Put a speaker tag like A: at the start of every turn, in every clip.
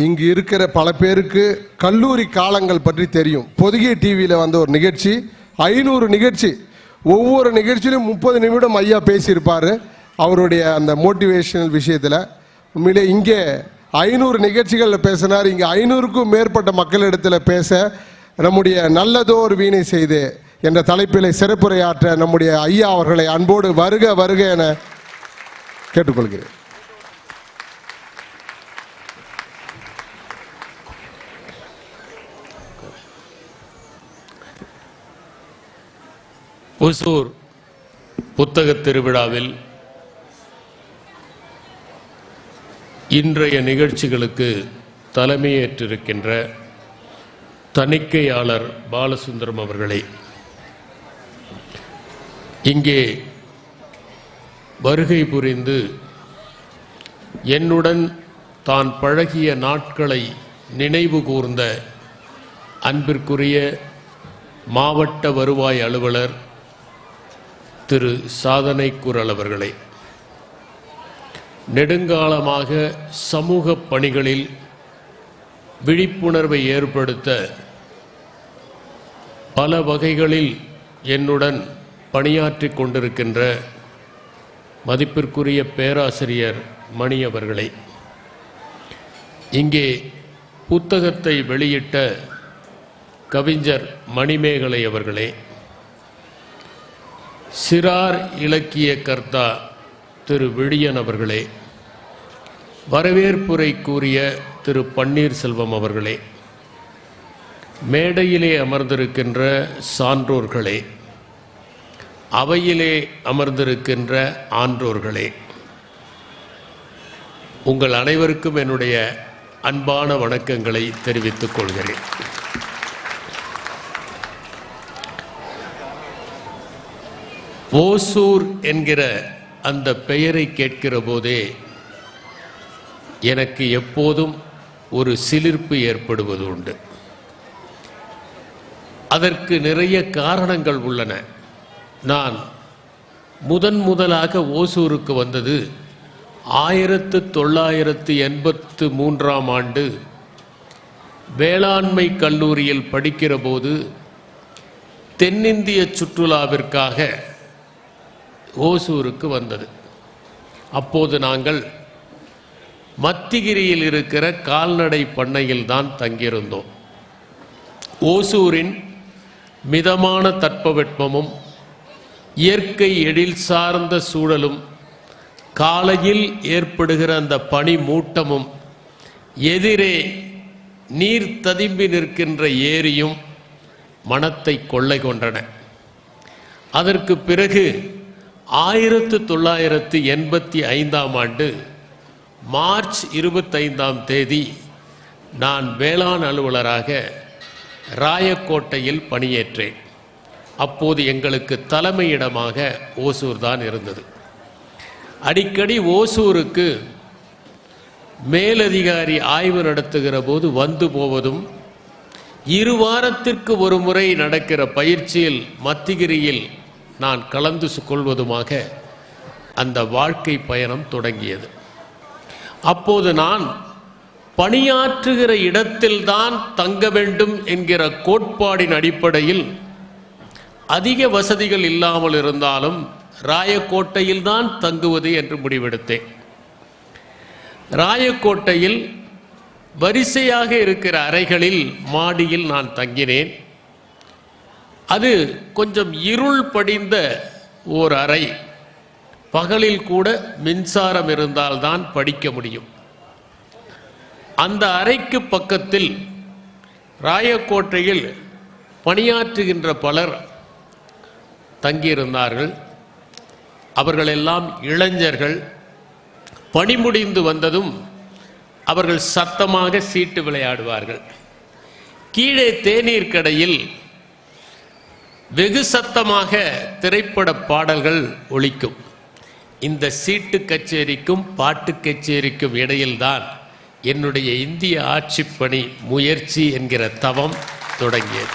A: இங்கு இருக்கிற பல பேருக்கு கல்லூரி காலங்கள் பற்றி தெரியும். பொதிகை டிவியில் வந்த ஒரு நிகழ்ச்சி 500 நிகழ்ச்சி, ஒவ்வொரு நிகழ்ச்சியிலும் 30 நிமிடம் ஐயா பேசியிருப்பார் அவருடைய அந்த மோட்டிவேஷனல் விஷயத்தில். உண்மையிலே இங்கே 500 நிகழ்ச்சிகளில் பேசினார். இங்கே 500க்கும் மேற்பட்ட மக்களிடத்தில் பேச நம்முடைய நல்லதோர் வீணை செய்து என்ற தலைப்பில் சிறப்புரையாற்ற நம்முடைய ஐயா அவர்களை அன்போடு வருக வருக என கேட்டுக்கொள்கிறேன்.
B: ஒசூர் புத்தகத் திருவிழாவில் இன்றைய நிகழ்ச்சிகளுக்கு தலைமையேற்றிருக்கின்ற தணிக்கையாளர் பாலசுந்தரம் அவர்களே, இங்கே வருகை புரிந்து என்னுடன் தான் பழகிய நாட்களை நினைவு கூர்ந்த அன்பிற்குரிய மாவட்ட வருவாய் அலுவலர் திரு சாதனை குரல் அவர்களே, நெடுங்காலமாக சமூக பணிகளில் விழிப்புணர்வை ஏற்படுத்த பல வகைகளில் என்னுடன் பணியாற்றிக் கொண்டிருக்கின்ற மதிப்பிற்குரிய பேராசிரியர் மணி அவர்களே, இங்கே புத்தகத்தை வெளியிட்ட கவிஞர் மணிமேகலை அவர்களே, சிறார் இலக்கிய கர்த்தா திரு விழியன் அவர்களே, வரவேற்புரை கூறிய திரு பன்னீர்செல்வம் அவர்களே, மேடையிலே அமர்ந்திருக்கின்ற சான்றோர்களே, அவையிலே அமர்ந்திருக்கின்ற ஆன்றோர்களே, உங்கள் அனைவருக்கும் என்னுடைய அன்பான வணக்கங்களை தெரிவித்துக் கொள்கிறேன். ஓசூர் என்கிற அந்த பெயரை கேட்கிற போதே எனக்கு எப்போதும் ஒரு சிலிர்ப்பு ஏற்படுவது உண்டு. அதற்கு நிறைய காரணங்கள் உள்ளன. நான் முதலாக ஓசூருக்கு வந்தது 1983ஆம் ஆண்டு வேளாண்மை கல்லூரியில் படிக்கிற போது தென்னிந்திய சுற்றுலாவிற்காக ஓசூருக்கு வந்தது. அப்போது நாங்கள் மத்திகிரியில் இருக்கிற கால்நடை பண்ணையில் தான் தங்கியிருந்தோம். ஓசூரின் மிதமான தட்பவெப்பமும் இயற்கை எழில் சார்ந்த சூழலும் காலையில் ஏற்படுகிற அந்த பனி மூட்டமும் எதிரே நீர் ததும்பி நிற்கின்ற ஏரியும் மனத்தை கொள்ளை கொண்டன. அதற்கு பிறகு 1985ஆம் ஆண்டு மார்ச் 25ஆம் தேதி நான் வேளாண் அலுவலராக ராயக்கோட்டையில் பணியேற்றேன். அப்போது எங்களுக்கு தலைமையிடமாக ஓசூர் தான் இருந்தது. அடிக்கடி ஓசூருக்கு மேலதிகாரி ஆய்வு நடத்துகிற போது வந்து போவதும், 2 வாரத்திற்கு ஒரு முறை நடக்கிற பயிற்சியில் மத்திகிரியில் நான் கலந்து கொள்வதுமாக அந்த வாழ்க்கை பயணம் தொடங்கியது. அப்போது நான் பணியாற்றுகிற இடத்தில்தான் தங்க வேண்டும் என்கிற கோட்பாடின் அடிப்படையில் அதிக வசதிகள் இல்லாமல் இருந்தாலும் ராயக்கோட்டையில் தான் தங்குவது என்று முடிவெடுத்தேன். ராயக்கோட்டையில் வரிசையாக இருக்கிற அறைகளில் மாடியில் நான் தங்கினேன். அது கொஞ்சம் இருள் படிந்த ஓர் அறை. பகலில் கூட மின்சாரம் இருந்தால்தான் படிக்க முடியும். அந்த அறைக்கு பக்கத்தில் ராயக்கோட்டையில் பணியாற்றுகின்ற பலர் தங்கியிருந்தார்கள். அவர்களெல்லாம் இளைஞர்கள். பணி முடிந்து வந்ததும் அவர்கள் சத்தமாக சீட்டு விளையாடுவார்கள். கீழே தேநீர் கடையில் வெகு சத்தமாக திரைப்பட பாடல்கள் ஒலிக்கும். இந்த சீட்டு கச்சேரிக்கும் பாட்டு கச்சேரிக்கும் இடையில்தான் என்னுடைய இந்திய ஆட்சிப்பணி முயற்சி என்கிற தவம் தொடங்கியது.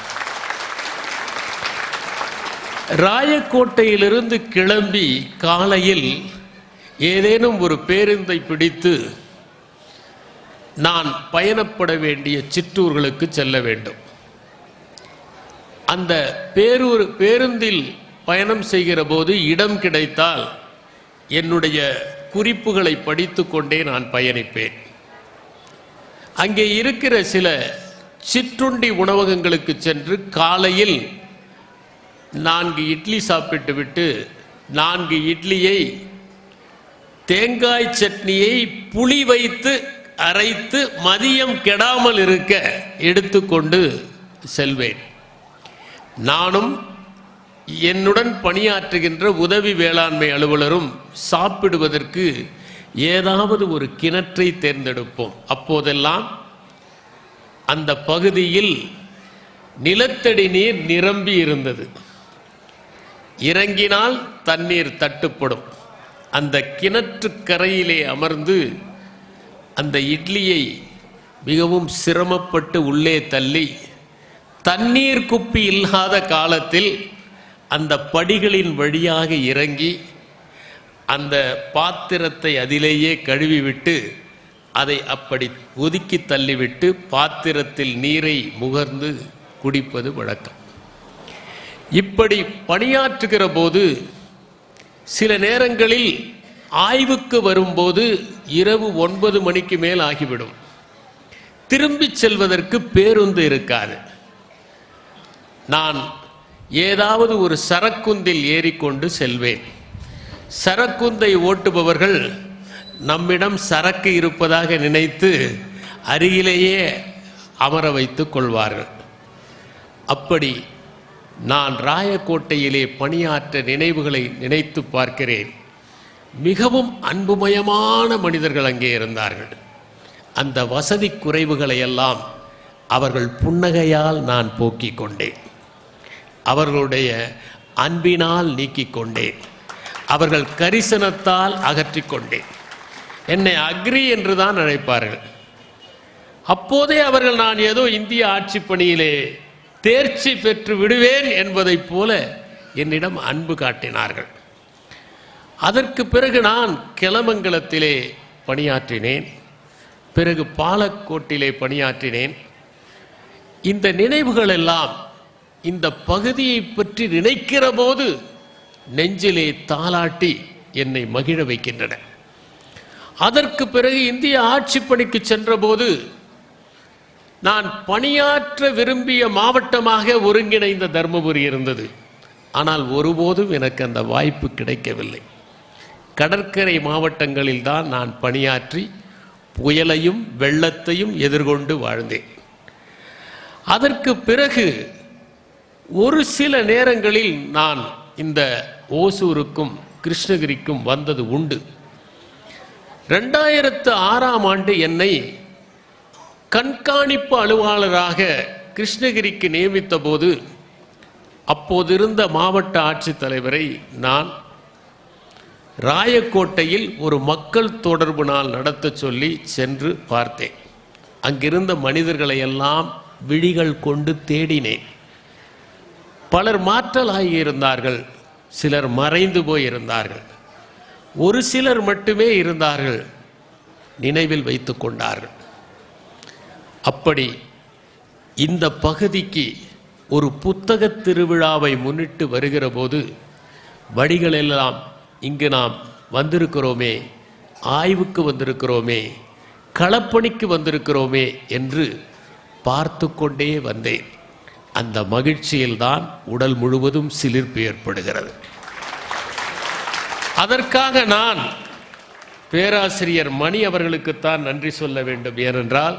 B: ராயக்கோட்டையிலிருந்து கிளம்பி காலையில் ஏதேனும் ஒரு பேருந்தை பிடித்து நான் பயணப்பட வேண்டிய சிற்றூர்களுக்கு செல்ல வேண்டும். அந்த பேருந்தில் பயணம் செய்கிற போது இடம் கிடைத்தால் என்னுடைய குறிப்புகளை படித்து கொண்டே நான் பயணிப்பேன். அங்கே இருக்கிற சில சிற்றுண்டி உணவகங்களுக்கு சென்று காலையில் 4 இட்லி சாப்பிட்டு விட்டு 4 இட்லியை தேங்காய் சட்னியை புளி வைத்து அரைத்து மதியம் கெடாமல் இருக்க எடுத்துக்கொண்டு செல்வேன். நானும் என்னுடன் பணியாற்றுகின்ற உதவி வேளாண்மை அலுவலரும் சாப்பிடுவதற்கு ஏதாவது ஒரு கிணற்றை தேர்ந்தெடுப்போம். அப்போதெல்லாம் அந்த பகுதியில் நிலத்தடி நீர் நிரம்பி இருந்தது. இறங்கினால் தண்ணீர் தட்டுப்படும். அந்த கிணற்று கரையிலே அமர்ந்து அந்த இட்லியை மிகவும் சிரமப்பட்டு உள்ளே தள்ளி தண்ணீர் குப்பி இல்லாத காலத்தில் அந்த படிகளின் வழியாக இறங்கி அந்த பாத்திரத்தை அதிலேயே கழுவிவிட்டு அதை அப்படி ஒதுக்கி தள்ளிவிட்டு பாத்திரத்தில் நீரை முகர்ந்து குடிப்பது வழக்கம். இப்படி பணியாற்றுகிற போது சில நேரங்களில் ஆய்வுக்கு வரும்போது இரவு 9 மணிக்கு மேல் ஆகிவிடும். திரும்பி செல்வதற்கு பேருந்து இருக்காது. நான் ஏதாவது ஒரு சரக்குந்தில் ஏறிக்கொண்டு செல்வேன். சரக்குந்தை ஓட்டுபவர்கள் நம்மிடம் சரக்கு இருப்பதாக நினைத்து அருகிலேயே அமர வைத்துக் கொள்வார்கள். அப்படி நான் ராயக்கோட்டையிலே பணியாற்ற நினைவுகளை நினைத்து பார்க்கிறேன். மிகவும் அன்புமயமான மனிதர்கள் அங்கே இருந்தார்கள். அந்த வசதி குறைவுகளை எல்லாம் அவர்கள் புன்னகையால் நான் போக்கிக் கொண்டேன். அவர்களுடைய அன்பினால் நீக்கிக் கொண்டேன். அவர்கள் கரிசனத்தால் அகற்றிக் கொண்டேன். என்னை அக்ரி என்று தான் அழைப்பார்கள். அப்போதே அவர்கள் நான் ஏதோ இந்திய ஆட்சி பணியிலே தேர்ச்சி பெற்று விடுவேன் என்பதைப் போல என்னிடம் அன்பு காட்டினார்கள். அதற்கு பிறகு நான் கிளமங்கலத்திலே பணியாற்றினேன். பிறகு பாலக்கோட்டிலே பணியாற்றினேன். இந்த நினைவுகள் எல்லாம் இந்த பகுதியை பற்றி நினைக்கிற போது நெஞ்சிலே தாலாட்டி என்னை மகிழ வைக்கின்றன. அதற்கு பிறகு இந்திய ஆட்சி பணிக்கு சென்றபோது நான் பணியாற்ற விரும்பிய மாவட்டமாக ஒருங்கிணைந்த தர்மபுரி இருந்தது. ஆனால் ஒருபோதும் எனக்கு அந்த வாய்ப்பு கிடைக்கவில்லை. கடற்கரை மாவட்டங்களில் தான் நான் பணியாற்றி புயலையும் வெள்ளத்தையும் எதிர்கொண்டு வாழ்ந்தேன். அதற்கு பிறகு ஒரு சில நேரங்களில் நான் இந்த ஓசூருக்கும் கிருஷ்ணகிரிக்கும் வந்தது உண்டு. 2006ஆம் ஆண்டு என்னை கண்காணிப்பு அலுவலராக கிருஷ்ணகிரிக்கு நியமித்த போது அப்போதிருந்த மாவட்ட ஆட்சித்தலைவரை நான் ராயக்கோட்டையில் ஒரு மக்கள் தொடர்பு நாள் நடத்த சொல்லி சென்று பார்த்தேன். அங்கிருந்த மனிதர்களை எல்லாம் விழிகள் கொண்டு தேடினேன். பலர் மாற்றலாகியிருந்தார்கள், சிலர் மறைந்து போயிருந்தார்கள், ஒரு சிலர் மட்டுமே இருந்தார்கள், நினைவில் வைத்து கொண்டார்கள். அப்படி இந்த பகுதிக்கு ஒரு புத்தக திருவிழாவை முன்னிட்டு வருகிற போது வழிகளெல்லாம் இங்கு நாம் வந்திருக்கிறோமே, ஆய்வுக்கு வந்திருக்கிறோமே, களப்பணிக்கு வந்திருக்கிறோமே என்று பார்த்து கொண்டே வந்தேன். அந்த மகிழ்ச்சியில்தான் உடல் முழுவதும் சிலிர்ப்பு ஏற்படுகிறது. அதற்காக நான் பேராசிரியர் மணி அவர்களுக்குத்தான் நன்றி சொல்ல வேண்டும். ஏனென்றால்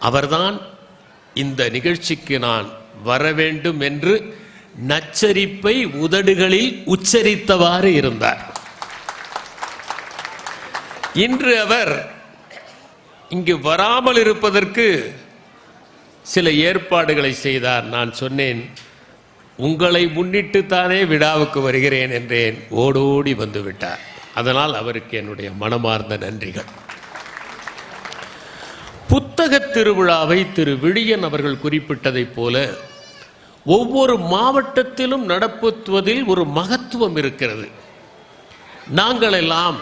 B: அவர்தான் இந்த நிகழ்ச்சிக்கு நான் வர வேண்டும் என்று நச்சரிப்பை உதடுகளில் உச்சரித்தவாறு இருந்தார். இன்று அவர் இங்கு வராமல் இருப்பதற்கு சில ஏற்பாடுகளை செய்தார். நான் சொன்னேன், உங்களை முன்னிட்டு தானே விழாவுக்கு வருகிறேன் என்றேன். ஓடோடி வந்து விட்டார். அதனால் அவருக்கு என்னுடைய மனமார்ந்த நன்றிகள். புத்தக திருவிழாவை திரு விழியன் அவர்கள் குறிப்பிட்டதைப் போல ஒவ்வொரு மாவட்டத்திலும் நடப்புவதில் ஒரு மகத்துவம் இருக்கிறது. நாங்கள் எல்லாம்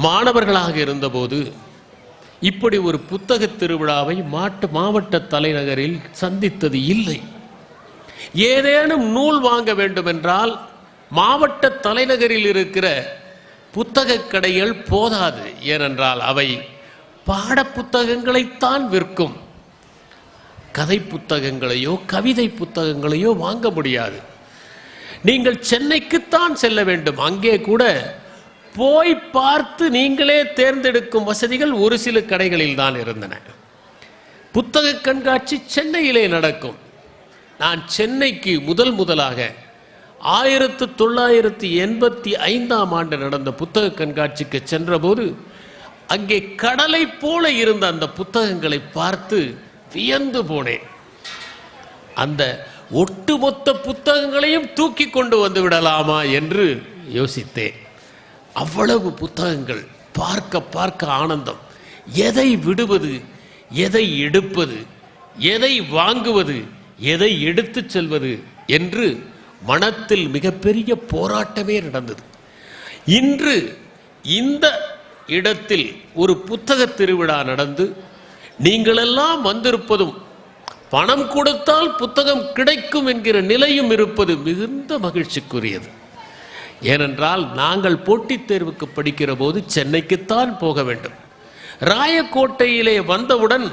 B: மாணவர்களாக இருந்தபோது இப்படி ஒரு புத்தக திருவிழாவை மாவட்ட தலைநகரில் சந்தித்தது இல்லை. ஏதேனும் நூல் வாங்க வேண்டுமென்றால் மாவட்ட தலைநகரில் இருக்கிற புத்தக கடைகள் போதாது. ஏனென்றால் அவை பாட புத்தகங்களைத்தான் விற்கும். கதை புத்தகங்களையோ கவிதை புத்தகங்களையோ வாங்க முடியாது. நீங்கள் சென்னைக்குத்தான் செல்ல வேண்டும். அங்கே கூட போய் பார்த்து நீங்களே தேர்ந்தெடுக்கும் வசதிகள் ஒரு சில கடைகளில் தான் இருந்தன. புத்தக கண்காட்சி சென்னையிலே நடக்கும். நான் சென்னைக்கு முதலாக 1985ஆம் ஆண்டு நடந்த புத்தக கண்காட்சிக்கு சென்றபோது அங்கே கடலை போல இருந்த அந்த புத்தகங்களை பார்த்து வியந்து போனேன். அந்த ஒட்டுமொத்த புத்தகங்களையும் தூக்கி கொண்டு வந்து விடலாமா என்று யோசித்தேன். அவ்வளவு புத்தகங்கள், பார்க்க பார்க்க ஆனந்தம். எதை விடுவது, எதை எடுப்பது, எதை வாங்குவது, எதை எடுத்துச் செல்வது என்று மனத்தில் மிகப்பெரிய போராட்டமே நடந்தது. இன்று இந்த இடத்தில் ஒரு புத்தக திருவிழா நடந்து நீங்களெல்லாம் வந்திருப்பதும் பணம் கொடுத்தால் புத்தகம் கிடைக்கும் என்கிற நிலையும் இருப்பது மிகுந்த மகிழ்ச்சிக்குரியது. ஏனென்றால் நாங்கள் போட்டித் தேர்வுக்கு படிக்கிற போது சென்னைக்குத்தான் போக வேண்டும். ராயக்கோட்டையிலே வந்தவுடன்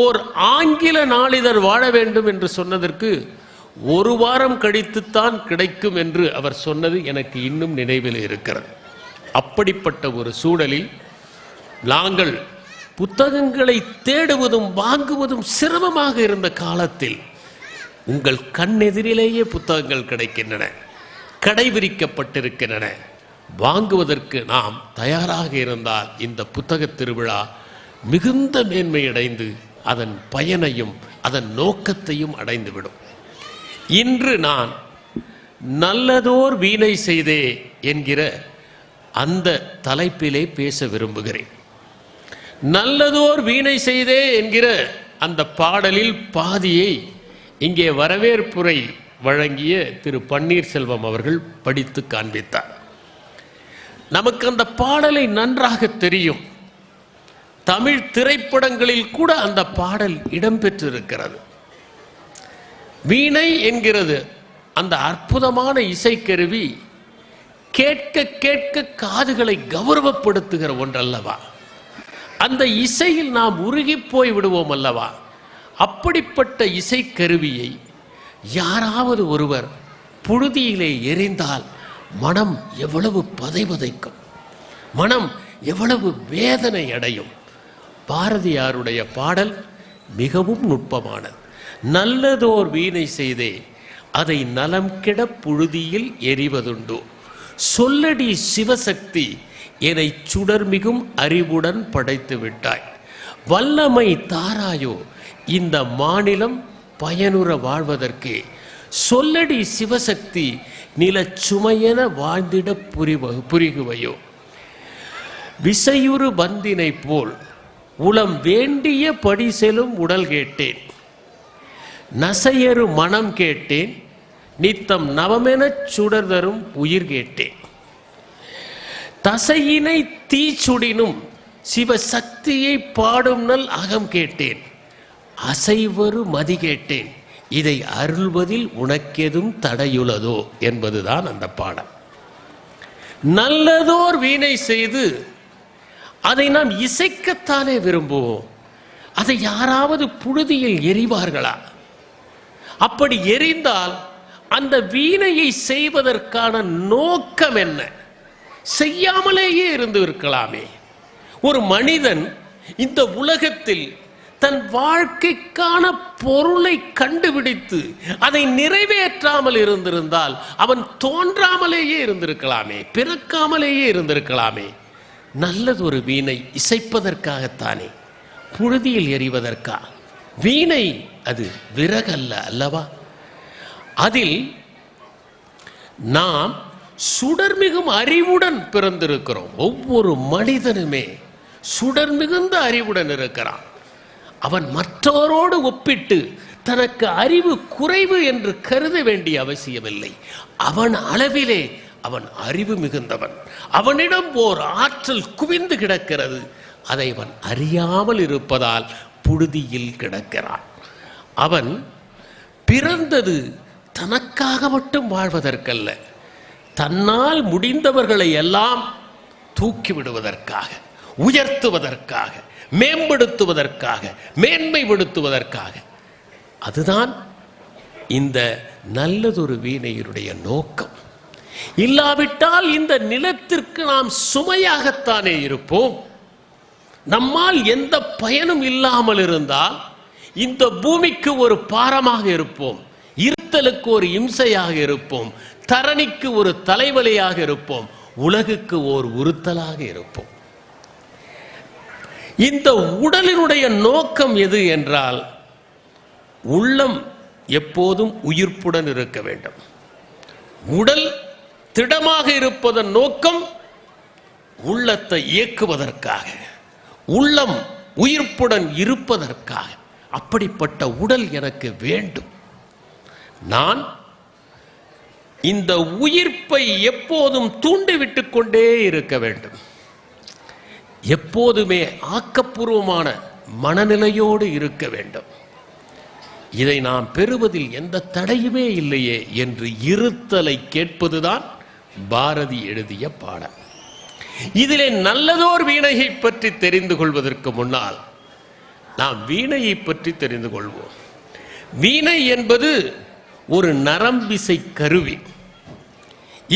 B: ஓர் ஆங்கில நாளிதழ் வாழ வேண்டும் என்று சொன்னதற்கு ஒரு வாரம் கழித்துத்தான் கிடைக்கும் என்று அவர் சொன்னது எனக்கு இன்னும் நினைவில் இருக்கிறது. அப்படிப்பட்ட ஒரு சூழலில் நாங்கள் புத்தகங்களை தேடுவதும் வாங்குவதும் சிரமமாக இருந்த காலத்தில் உங்கள் கண்ணெதிரிலேயே புத்தகங்கள் கிடைக்கின்றன, கடைபிடிக்கப்பட்டிருக்கின்றன. வாங்குவதற்கு நாம் தயாராக இருந்தால் இந்த புத்தக திருவிழா மிகுந்த மேன்மையடைந்து அதன் பயனையும் அதன் நோக்கத்தையும் அடைந்துவிடும். இன்று நான் நல்லதோர் வீணை செய்தே என்கிற அந்த தலைப்பிலே பேச விரும்புகிறேன். நல்லதோர் வீணை செய்தே என்கிற அந்த பாடலில் பாதியை இங்கே வரவேற்புரை வழங்கிய திரு பன்னீர்செல்வம் அவர்கள் படித்து காண்பித்தார். நமக்கு அந்த பாடலை நன்றாக தெரியும். தமிழ் திரைப்படங்களில் கூட அந்த பாடல் இடம்பெற்றிருக்கிறது. வீணை என்கிறது அந்த அற்புதமான இசைக்கருவி கேட்க கேட்க காதுகளை கௌரவப்படுத்துகிற ஒன்றல்லவா? அந்த இசையில் நாம் உருகி போய் விடுவோம் அல்லவா? அப்படிப்பட்ட இசைக்கருவியை யாராவது ஒருவர் புழுதியிலே எரிந்தால் மனம் எவ்வளவு பதைபதைக்கும், மனம் எவ்வளவு வேதனை அடையும். பாரதியாருடைய பாடல் மிகவும் நுட்பமானது. நல்லதோர் வீணை செய்தே அதை நலம் கெட புழுதியில் எரிவதுண்டோ, சொல்லடி சிவசக்தி என்னை சுடர்மிகும் அறிவுடன் படைத்து விட்டாய், வல்லமை தாராயோ இந்த மாநிலம் பயனுற வாழ்வதற்கே, சொல்லடி சிவசக்தி நிலச் சுமையென வாழ்ந்திட புரிகுவையோ, விசையுறு பந்தினை போல் உளம் வேண்டிய படி செல்லும் உடல் கேட்டேன், நசையறு மனம் கேட்டேன், நித்தம் நவமெனச் சுடர் தரும் உயிர் கேட்டேன், தசையினை தீச்சுடினும் சிவசக்தியை பாடும் நல் அகம் கேட்டேன், அசைவரு மதி கேட்டேன், இதை அருள்வதில் உனக்கெதும் தடையுள்ளதோ என்பதுதான் அந்த பாடல். நல்லதோர் வீணை செய்து அதை நாம் இசைக்கத்தானே விரும்புவோம். அதை யாராவது புழுதியில் எரிவார்களா? அப்படி எரிந்தால் அந்த வீணையை செய்வதற்கான நோக்கம் என்ன? செய்யாமலேயே இருந்து இருக்கலாமே. ஒரு மனிதன் இந்த உலகத்தில் தன் வாழ்க்கைக்கான பொருளை கண்டுபிடித்து அதை நிறைவேற்றாமல் இருந்திருந்தால் அவன் தோன்றாமலேயே இருந்திருக்கலாமே, பிறக்காமலேயே இருந்திருக்கலாமே. நல்லதொரு வீணை இசைப்பதற்காகத்தானே, புழுதியில் எறிவதற்கா? வீணை அது விறகல்ல அல்லவா? அதில் நாம் சுடர்மிகும் அறிவுடன் பிறந்திருக்கிறோம். ஒவ்வொரு மனிதனுமே சுடர் மிகுந்த அறிவுடன் இருக்கிறான். அவன் மற்றவரோடு ஒப்பிட்டு தனக்கு அறிவு குறைவு என்று கருத வேண்டிய அவசியமில்லை. அவன் அளவிலே அவன் அறிவு மிகுந்தவன். அவனிடம் ஓர் ஆற்றல் குவிந்து கிடக்கிறது. அதை அவன் அறியாமல் இருப்பதால் புழுதியில் கிடக்கிறான். அவன் பிறந்தது தனக்காக மட்டும் வாழ்வதற்கல்ல, தன்னால் முடிந்தவர்களை எல்லாம் தூக்கிவிடுவதற்காக, உயர்த்துவதற்காக, மேம்படுத்துவதற்காக, மேன்மைப்படுத்துவதற்காக. அதுதான் இந்த நல்லதொரு வீணையினுடைய நோக்கம். இல்லாவிட்டால் இந்த நிலத்திற்கு நாம் சுமையாகத்தானே இருப்போம். நம்மால் எந்த பயனும் இல்லாமல் இருந்தால் இந்த பூமிக்கு ஒரு பாரமாக இருப்போம், இருத்தலுக்கு ஒரு இம்சையாக இருப்போம், தரணிக்கு ஒரு தலைவலியாக இருப்போம், உலகுக்கு ஓர் உறுத்தலாக இருப்போம். இந்த உடலினுடைய நோக்கம் எது என்றால், உள்ளம் எப்போதும் உயிர்ப்புடன் இருக்க வேண்டும். உடல் திடமாக இருப்பதன் நோக்கம் உள்ளத்தை இயக்குவதற்காக, உள்ளம் உயிர்ப்புடன் இருப்பதற்காக. அப்படிப்பட்ட உடல் எனக்கு வேண்டும். நான் இந்த உயிர்ப்பை எப்போதும் தூண்டிவிட்டுக் கொண்டே இருக்க வேண்டும். எப்போதுமே ஆக்கப்பூர்வமான மனநிலையோடு இருக்க வேண்டும். இதை நாம் பெறுவதில் எந்த தடையுமே இல்லையே என்று இருத்தலை கேட்பதுதான் பாரதி எழுதிய பாடல். இதிலே நல்லதோர் வீணையை பற்றி தெரிந்து கொள்வதற்கு முன்னால் நாம் வீணையை பற்றி தெரிந்து கொள்வோம். வீணை என்பது ஒரு நரம்பிசை கருவி.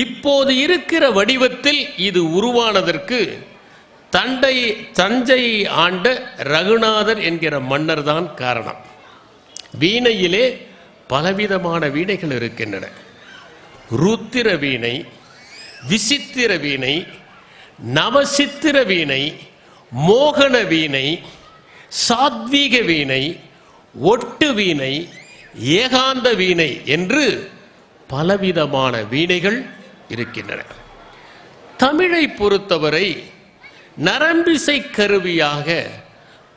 B: இப்போது இருக்கிற வடிவத்தில் இது உருவானதற்கு தஞ்சையை ஆண்ட ரகுநாதர் என்கிற மன்னர் தான் காரணம். வீணையிலே பலவிதமான வீணைகள் இருக்கின்றன. ருத்திர வீணை, விசித்திர வீணை, நவசித்திர வீணை, மோகன வீணை, சாத்வீக வீணை, ஒட்டு வீணை, ஏகாந்த வீணை என்று பலவிதமான வீணைகள் இருக்கின்றன. தமிழை பொறுத்தவரை நரம்பிசை கருவியாக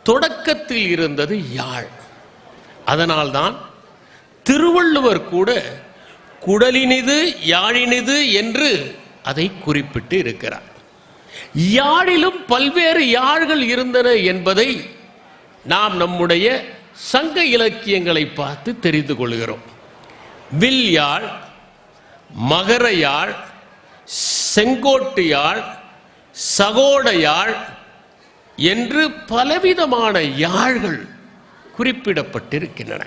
B: தொடக்கத்தில் இருந்தது யாழ். அதனால்தான் திருவள்ளுவர் கூட குடலினிது யாழினிது என்று அதை குறிப்பிட்டு இருக்கிறார். யாழிலும் பல்வேறு யாழ்கள் இருந்தன என்பதை நாம் நம்முடைய சங்க இலக்கியங்களை பார்த்து தெரிந்து கொள்கிறோம். வில் யாழ், மகர யாழ், செங்கோட்டு யாழ், சகோட யாழ் என்று பலவிதமான யாழ்கள் குறிப்பிடப்பட்டிருக்கின்றன.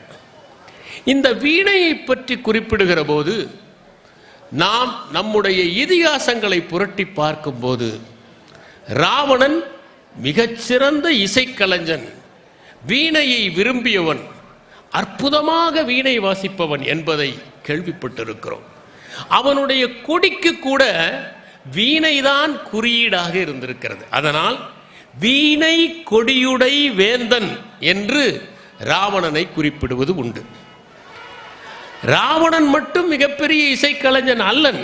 B: இந்த வீணையை பற்றி குறிப்பிடுகிற போது நாம் நம்முடைய இதிகாசங்களை புரட்டி பார்க்கும்போது ராவணன் மிகச்சிறந்த இசைக்கலைஞன், வீணையை விரும்பியவன், அற்புதமாக வீணை வாசிப்பவன் என்பதை கேள்விப்பட்டிருக்கிறோம். அவனுடைய கொடிக்கு கூட வீணைதான் குறியீடாக இருந்திருக்கிறது. அதனால் வீணை கொடியுடை வேந்தன் என்று ராவணனை குறிப்பிடுவது உண்டு. ராவணன் மட்டும் மிகப்பெரிய இசைக்கலைஞன் அல்லன்,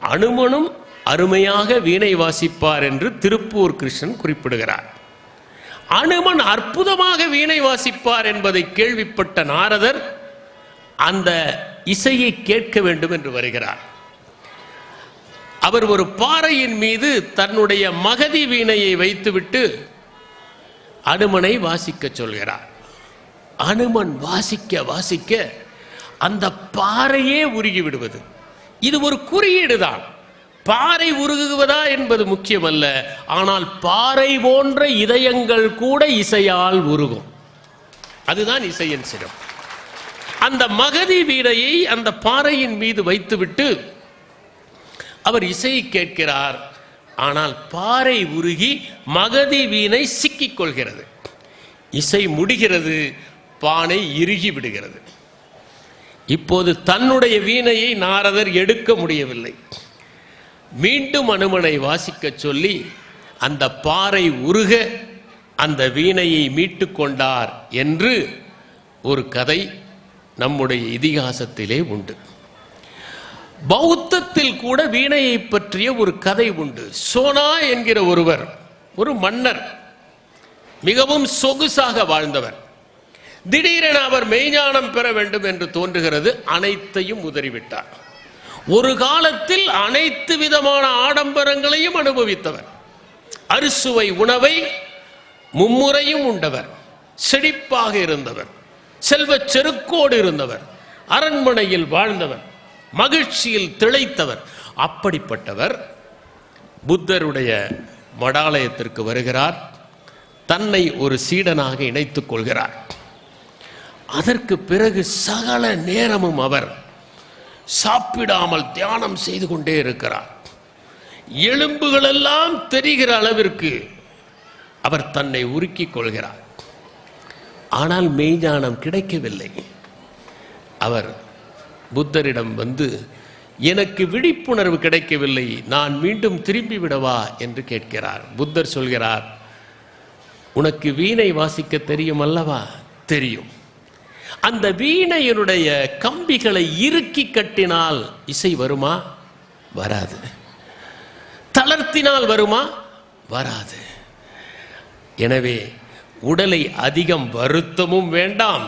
B: அனுமனும் அருமையாக வீணை வாசிப்பார் என்று திருப்பூர் கிருஷ்ணன் குறிப்பிடுகிறார். அனுமன் அற்புதமாக வீணை வாசிப்பார் என்பதை கேள்விப்பட்ட நாரதர் அந்த இசையை கேட்க வேண்டும் என்று வருகிறார். அவர் ஒரு பாறையின் மீது தன்னுடைய மகதி வீணையை வைத்துவிட்டு அனுமனை வாசிக்க சொல்கிறார். அனுமன் வாசிக்க வாசிக்க அந்த பாறையே உருகி விடுவது. இது ஒரு குறியீடு தான். பாறை உருகுவதா என்பது முக்கியமல்ல, ஆனால் பாறை போன்ற இதயங்கள் கூட இசையால் உருகும். அதுதான் இசையின் சிறப்பு. அந்த மகதி வீணையை அந்த பாறையின் மீது வைத்துவிட்டு அவர் இசையை கேட்கிறார். ஆனால் பாறை உருகி மகதி வீணை சிக்கிக் கொள்கிறது. இசை முடிகிறது, பானை இறுகி விடுகிறது. இப்போது தன்னுடைய வீணையை நாரதர் எடுக்க முடியவில்லை. மீண்டும் அனுமனை வாசிக்க சொல்லி அந்த பாறை உருக அந்த வீணையை மீட்டு கொண்டார் என்று ஒரு கதை நம்முடைய இதிகாசத்திலே உண்டு. பௌத்தத்தில் கூட வீணையை பற்றிய ஒரு கதை உண்டு. சோனா என்கிற ஒருவர், ஒரு மன்னர், மிகவும் சொகுசாக வாழ்ந்தவர். திடீரென அவர் மெய்ஞானம் பெற வேண்டும் என்று தோன்றுகிறது, அனைத்தையும் உதறிவிட்டார். ஒரு காலத்தில் அனைத்து விதமான ஆடம்பரங்களையும் அனுபவித்தவர். அறுசுவை உணவை மும்முறையும் உண்டவர், செழிப்பாக இருந்தவர், செல்வச் செருக்கோடு இருந்தவர், அரண்மனையில் வாழ்ந்தவர், மகிழ்ச்சியில் திளைத்தவர். அப்படிப்பட்டவர் புத்தருடைய மடாலயத்திற்கு வருகிறார். தன்னை ஒரு சீடனாக இணைத்துக் கொள்கிறார். அதற்கு பிறகு சகல நேரமும் அவர் சாப்பிடாமல் தியானம் செய்து கொண்டே இருக்கிறார். எலும்புகள் எல்லாம் தெரிகிற அளவிற்கு அவர் தன்னை உருக்கிக் கொள்கிறார். ஆனால் மெய்ஞானம் கிடைக்கவில்லை. அவர் புத்தரிடம் வந்து, எனக்கு விழிப்புணர்வு கிடைக்கவில்லை, நான் மீண்டும் திரும்பி விடவா என்று கேட்கிறார். புத்தர் சொல்கிறார், உனக்கு வீணை வாசிக்க தெரியும் அல்லவா? தெரியும். அந்த வீணையினுடைய கம்பிகளை இறுக்கி கட்டினால் இசை வருமா? வராது. தளர்த்தினால் வருமா? வராது. எனவே உடலை அதிகம் வருத்தமும் வேண்டாம்,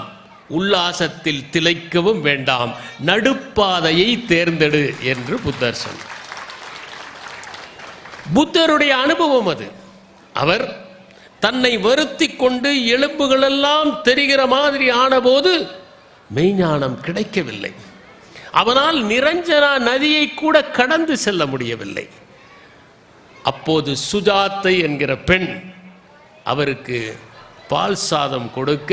B: உல்லாசத்தில் திளைக்கவும் வேண்டாம், நடுப்பாதையை தேர்ந்தெடு என்று புத்தர் சொன்னார். புத்தருடைய அனுபவம் அது. அவர் தன்னை வருத்தி கொண்டு எலும்புகளெல்லாம் தெரிகிற மாதிரி ஆனபோது மெய்ஞானம் கிடைக்கவில்லை. அவனால் நிரஞ்சனா நதியை கூட கடந்து செல்ல முடியவில்லை. அப்போது சுஜாத்தை என்கிற பெண் அவருக்கு பால் சாதம் கொடுக்க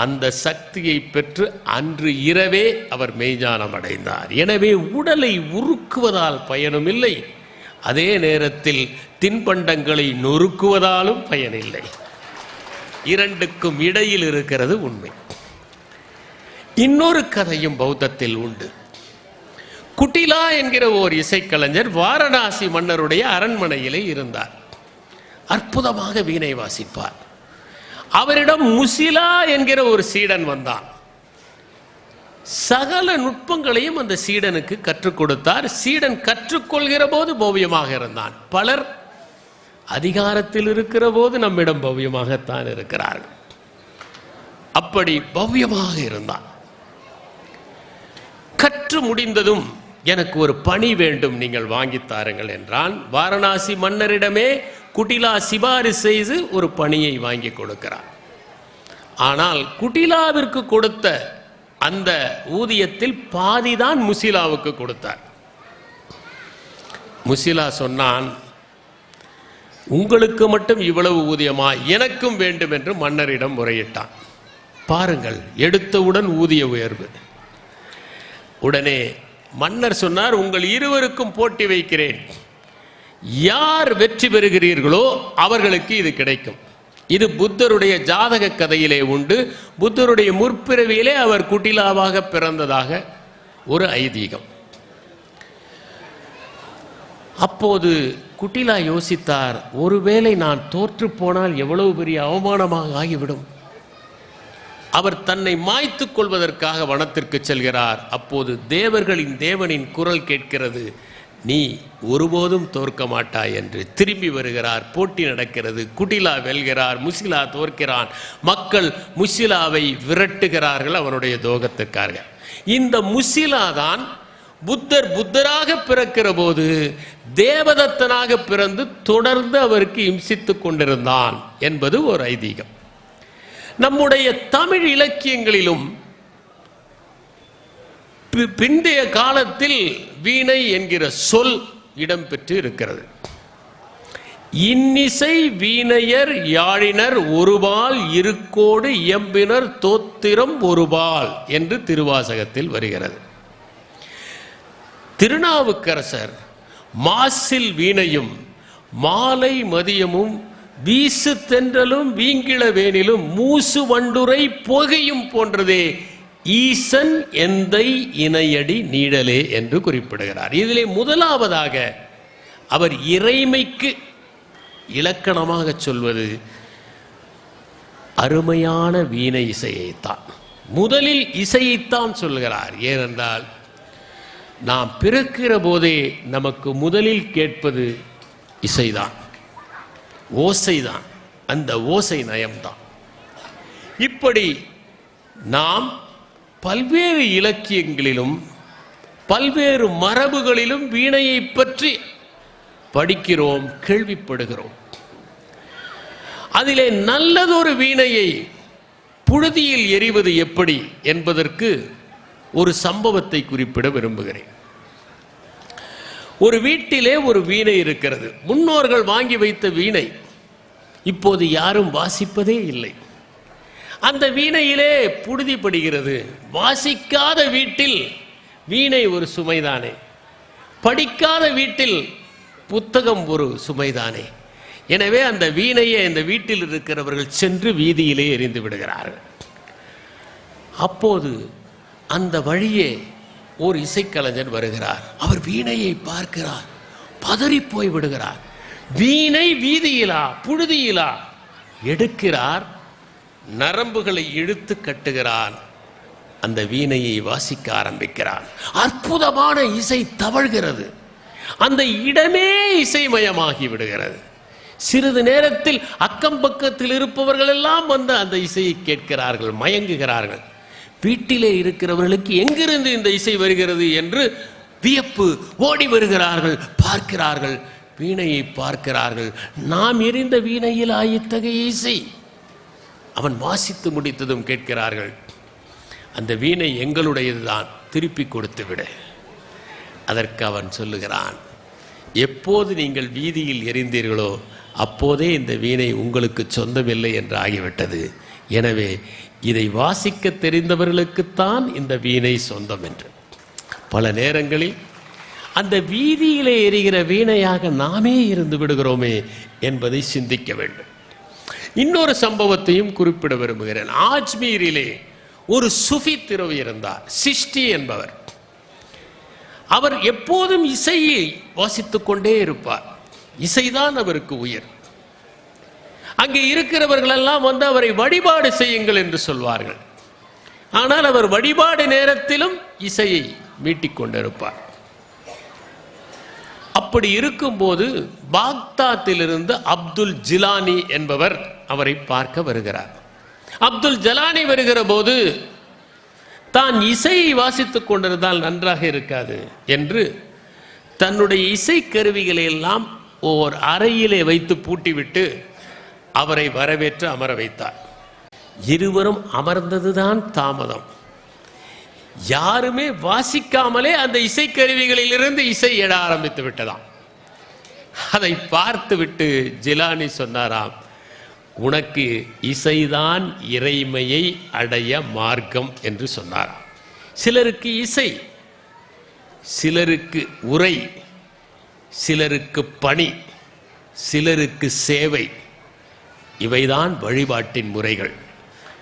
B: அந்த சக்தியை பெற்று அன்று இரவே அவர் மெய்ஞானம் அடைந்தார். எனவே உடலை உருக்குவதால் பயனும் இல்லை, அதே நேரத்தில் தின்பண்டங்களை நொறுக்குவதாலும் பயனில்லை. இரண்டுக்கும் இடையில் இருக்கிறது உண்மை. இன்னொரு கதையும் பௌத்தத்தில் உண்டு. குட்டிலா என்கிற ஓர் இசைக்கலைஞர் வாரணாசி மன்னருடைய அரண்மனையிலே இருந்தார். அற்புதமாக வீணை வாசிப்பார். அவரிடம் முசிலா என்கிற ஒரு சீடன் வந்தான். சகல நுட்பங்களையும் அந்த சீடனுக்கு கற்றுக் கொடுத்தார். சீடன் கற்றுக்கொள்கிற போது பவ்யமாக இருந்தான். பலர் அதிகாரத்தில் இருக்கிற போது நம்மிடம் பவ்யமாகத்தான் இருக்கிறார்கள். அப்படி பவ்யமாக இருந்தான். கற்று முடிந்ததும் எனக்கு ஒரு பணி வேண்டும், நீங்கள் வாங்கித் தாருங்கள் என்றான். வாரணாசி மன்னரிடமே குட்டிலா சிபாரிசு செய்து ஒரு பணியை வாங்கி கொடுக்கிறார். ஆனால் குட்டிலாவிற்கு கொடுத்த அந்த ஊதியத்தில் பாதிதான் முசிலாவுக்கு கொடுத்தார். முசிலா சொன்னான், உங்களுக்கு மட்டும் இவ்வளவு ஊதியமா, எனக்கும் வேண்டும் என்று மன்னரிடம் முறையிட்டான். பாருங்கள், எடுத்தவுடன் ஊதிய உயர்வு. உடனே மன்னர் சொன்னார், உங்கள் இருவருக்கும் போட்டி வைக்கிறேன், யார் வெற்றி பெறுகிறீர்களோ அவர்களுக்கு இது கிடைக்கும். இது புத்தருடைய ஜாதக கதையிலே உண்டு. புத்தருடைய முற்பிறவியிலே அவர் குட்டிலாவாக பிறந்ததாக ஒரு ஐதீகம். அப்போது குட்டிலா யோசித்தார், ஒருவேளை நான் தோற்று போனால் எவ்வளவு பெரிய அவமானமாக ஆகிவிடும். அவர் தன்னை மாய்த்து கொள்வதற்காக வனத்திற்கு செல்கிறார். அப்போது தேவர்களின் தேவனின் குரல் கேட்கிறது, நீ ஒருபோதும் தோற்க மாட்டாய் என்று. திரும்பி வருகிறார். போட்டி நடக்கிறது. குட்டிலா வெல்கிறார், முசிலா தோற்கிறான். மக்கள் முசிலாவை விரட்டுகிறார்கள் அவனுடைய தோகத்திற்காக. இந்த முசிலா தான் புத்தராக பிறக்கிற போது தேவதத்தனாக பிறந்து தொடர்ந்து அவருக்கு இம்சித்துக் கொண்டிருந்தான் என்பது ஒரு ஐதீகம். நம்முடைய தமிழ் இலக்கியங்களிலும் பிந்தைய காலத்தில் வீணை என்கிற சொல் இடம்பெற்று இருக்கிறது. இன்னிசை வீணையர் யாழினர் ஒருபால் இருக்கோடு இயம்பினர் தோத்திரம் ஒருபால் என்று திருவாசகத்தில் வருகிறது. திருநாவுக்கரசர் மாசில் வீணையும் மாலை மதியமும் வீசு தென்றலும் வீங்கிள வேனிலும் மூசு வண்டுரை புகையும் போன்றதே ஈசன் எந்தை இணையடி நீடலே என்று குறிப்பிடுகிறார். இதிலே முதலாவதாக அவர் இறைமைக்கு இலக்கணமாக சொல்வது அருமையான வீணை இசையைத்தான். முதலில் இசையைத்தான் சொல்கிறார். ஏனென்றால் நாம் பிறக்கிற போதே நமக்கு முதலில் கேட்பது இசைதான், ஓசைதான், அந்த ஓசை நயம்தான். இப்படி நாம் பல்வேறு இலக்கியங்களிலும் பல்வேறு மரபுகளிலும் வீணையை பற்றி படிக்கிறோம், கேள்விப்படுகிறோம். அதிலே நல்லதொரு வீணையை புழுதியில் எறிவது எப்படி என்பதற்கு ஒரு சம்பவத்தை குறிப்பிட விரும்புகிறேன். ஒரு வீட்டிலே ஒரு வீணை இருக்கிறது. முன்னோர்கள் வாங்கி வைத்த வீணை. இப்போது யாரும் வாசிப்பதே இல்லை. அந்த வீணையிலே புழுதி படுகிறது. வாசிக்காத வீட்டில் வீணை ஒரு சுமைதானே, படிக்காத வீட்டில் புத்தகம் ஒரு சுமைதானே. எனவே அந்த வீணையை இந்த வீட்டில் இருக்கிறவர்கள் சென்று வீதியிலே எறிந்து விடுகிறார்கள். அப்போது அந்த வழியே ஒரு இசைக்கலைஞர் வருகிறார். அவர் வீணையை பார்க்கிறார், பதறி போய் விடுகிறார். வீணை வீதியிலா, புழுதியிலா? எடுக்கிறார், நரம்புகளை இழுத்து கட்டுகிறார், அந்த வீணையை வாசிக்க ஆரம்பிக்கிறார். அற்புதமான இசை தவழ்கிறது. அந்த இடமே இசைமயமாகி விடுகிறது. சிறிது நேரத்தில் அக்கம் பக்கத்தில் இருப்பவர்கள் எல்லாம் வந்து அந்த இசையை கேட்கிறார்கள், மயங்குகிறார்கள். வீட்டிலே இருக்கிறவர்களுக்கு எங்கிருந்து இந்த இசை வருகிறது என்று வியப்பு. ஓடி வருகிறார்கள், பார்க்கிறார்கள், வீணையை பார்க்கிறார்கள். நாம் எறிந்த வீணையில் இத்தகைய இசை. அவன் வாசித்து முடித்ததும் கேட்கிறார்கள், அந்த வீணை எங்களுடையதுதான், திருப்பி கொடுத்து விடு. அதற்கு அவன் சொல்லுகிறான், எப்போது நீங்கள் வீதியில் எறிந்தீர்களோ அப்போதே இந்த வீணை உங்களுக்கு சொந்தமில்லை என்று ஆகிவிட்டது. எனவே இதை வாசிக்க தெரிந்தவர்களுக்குத்தான் இந்த வீணை சொந்தம் என்று. பல நேரங்களில் அந்த வீதியிலே எரிகிற வீணையாக நாமே இருந்து விடுகிறோமே என்பதை சிந்திக்க வேண்டும். இன்னொரு சம்பவத்தையும் குறிப்பிட விரும்புகிறேன். ஆஜ்மீரிலே ஒரு சுஃபி துறவி இருந்தார், சிஷ்டி என்பவர். அவர் எப்போதும் இசையை வாசித்துக் கொண்டே இருப்பார். இசைதான் அவருக்கு உயிர். அங்கே இருக்கிறவர்கள் எல்லாம் வந்து அவரை வழிபாடு செய்யுங்கள் என்று சொல்வார்கள். ஆனால் அவர் வழிபாடு நேரத்திலும் இசையை மீட்டிக் கொண்டிருப்பார். அப்படி இருக்கும்போது பாக்தாத்திலிருந்து அப்துல் ஜிலானி என்பவர் அவரை பார்க்க வருகிறார். அப்துல் ஜலானி வருகிற போது தான் இசையை வாசித்துக் கொண்டிருந்தால் நன்றாக இருக்காது என்று தன்னுடைய இசை கருவிகளை எல்லாம் ஓர் அறையிலே வைத்து பூட்டிவிட்டு அவரை வரவேற்று அமர வைத்தார். இருவரும் அமர்ந்ததுதான் தாமதம். யாருமே வாசிக்காமலே அந்த இசைக்கருவிகளிலிருந்து இசை எழ ஆரம்பித்து விட்டதாம். அதை பார்த்துவிட்டு ஜிலானி சொன்னாராம், உனக்கு இசைதான் இறைமையை அடைய மார்க்கம் என்று சொன்னாராம். சிலருக்கு இசை, சிலருக்கு உரை, சிலருக்கு பணி, சிலருக்கு சேவை. இவைதான் வழிபாட்டின் முறைகள்.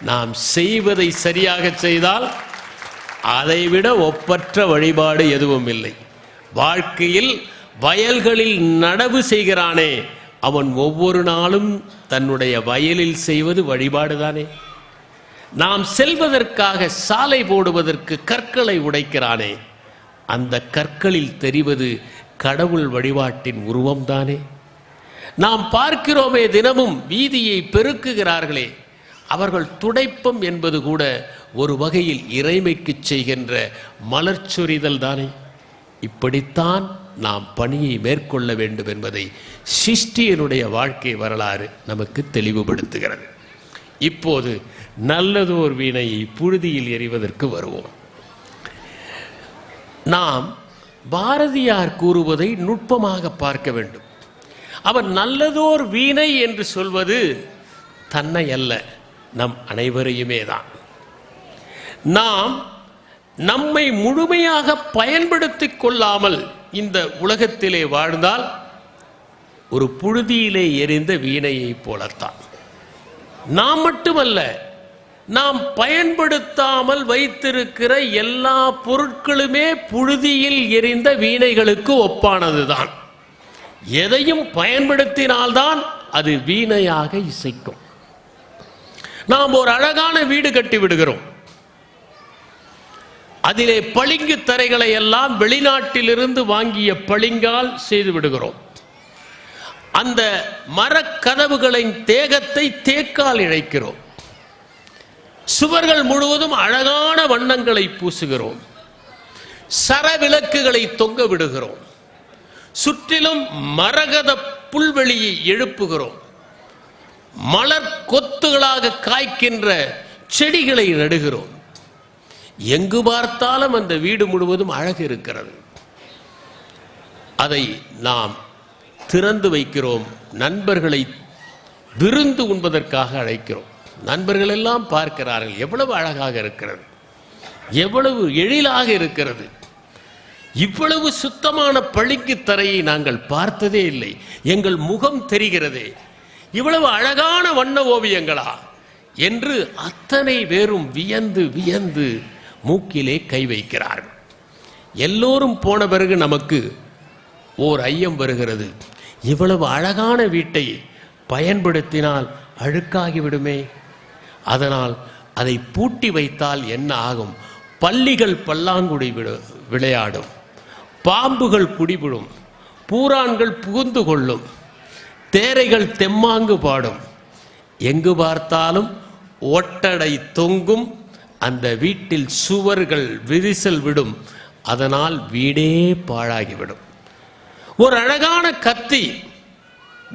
B: நாம் செய்வதை சரியாக செய்தால் அதைவிட ஒப்பற்ற வழிபாடு எதுவும் இல்லை. வாழ்க்கையில் வயல்களில் நடவு செய்கிறானே, அவன் ஒவ்வொரு நாளும் தன்னுடைய வயலில் செய்வது வழிபாடுதானே. நாம் செல்வதற்காக சாலை போடுவதற்கு கற்களை உடைக்கிறானே, அந்த கற்களில் தெரிவது கடவுள் வழிபாட்டின் உருவம்தானே. நாம் பார்க்கிறோமே, தினமும் வீதியை பெருக்குகிறார்களே, அவர்கள் துடைப்பம் என்பது கூட ஒரு வகையில் இறைமைக்கு செய்கின்ற மலர்ச்சொரிதல் தானே. இப்படித்தான் நாம் பணியை மேற்கொள்ள வேண்டும் என்பதை சிஷ்டியனுடைய வாழ்க்கை வரலாறு நமக்கு தெளிவுபடுத்துகிறது. இப்போது நல்லதோர் வீணையை புழுதியில் எறிவதற்கு வருவோம். நாம் பாரதியார் கூறுவதை நுட்பமாக பார்க்க வேண்டும். அவர் நல்லதோர் வீணை என்று சொல்வது தன்னை அல்ல, நம் அனைவரையுமே தான். நாம் நம்மை முழுமையாக பயன்படுத்திக் கொள்ளாமல் இந்த உலகத்திலே வாழ்ந்தால் ஒரு புழுதியிலே எரிந்த வீணையை போலத்தான். நாம் மட்டுமல்ல, நாம் பயன்படுத்தாமல் வைத்திருக்கிற எல்லா பொருட்களுமே புழுதியில் எரிந்த வீணைகளுக்கு ஒப்பானதுதான். எதையும் பயன்படுத்தினால்தான் அது வீணையாக இசைக்கும். நாம் ஒரு அழகான வீடு கட்டி விடுகிறோம். அதிலே பளிங்கு தரைகளை எல்லாம் வெளிநாட்டிலிருந்து வாங்கிய பளிங்கால் செய்து விடுகிறோம். அந்த மரக்கதவுகளின் தேகத்தை தேக்கால் இழைக்கிறோம். சுவர்கள் முழுவதும் அழகான வண்ணங்களை பூசுகிறோம். சரவிளக்குகளை தொங்க விடுகிறோம். சுற்றிலும் மரகத புல்வெளியை எழுப்புகிறோம். மலர் கொத்துகளாக காய்க்கின்ற செடிகளை நடுகிறோம். எங்கு பார்த்தாலும் அந்த வீடு முழுவதும் அழகு இருக்கிறது. அதை நாம் திறந்து வைக்கிறோம். நண்பர்களை விருந்து உண்பதற்காக அழைக்கிறோம். நண்பர்கள் எல்லாம் பார்க்கிறார்கள், எவ்வளவு அழகாக இருக்கிறது, எவ்வளவு எழிலாக இருக்கிறது. இவ்வளவு சுத்தமான பளிங்கு தரையை நாங்கள் பார்த்ததே இல்லை. எங்கள் முகம் தெரிகிறதே, இவ்வளவு அழகான வண்ண ஓவியங்களா என்று அத்தனை பேரும் வியந்து வியந்து மூக்கிலே கை வைக்கிறார்கள். எல்லோரும் போன பிறகு நமக்கு ஓர் ஐயம் வருகிறது. இவ்வளவு அழகான வீட்டை பயன்படுத்தினால் அழுக்காகிவிடுமே, அதனால் அதை பூட்டி வைத்தால் என்ன ஆகும்? பல்லிகள் பல்லாங்குடி விளையாடும், பாம்புகள் குடிவிடும், பூரான்கள் புகுந்து கொள்ளும், தேரைகள் தெம்மாங்கு பாடும், எங்கு பார்த்தாலும் ஒட்டடை தொங்கும், அந்த வீட்டில் சுவர்கள் விரிசல் விடும், அதனால் வீடே பாழாகிவிடும். ஒரு அழகான கத்தி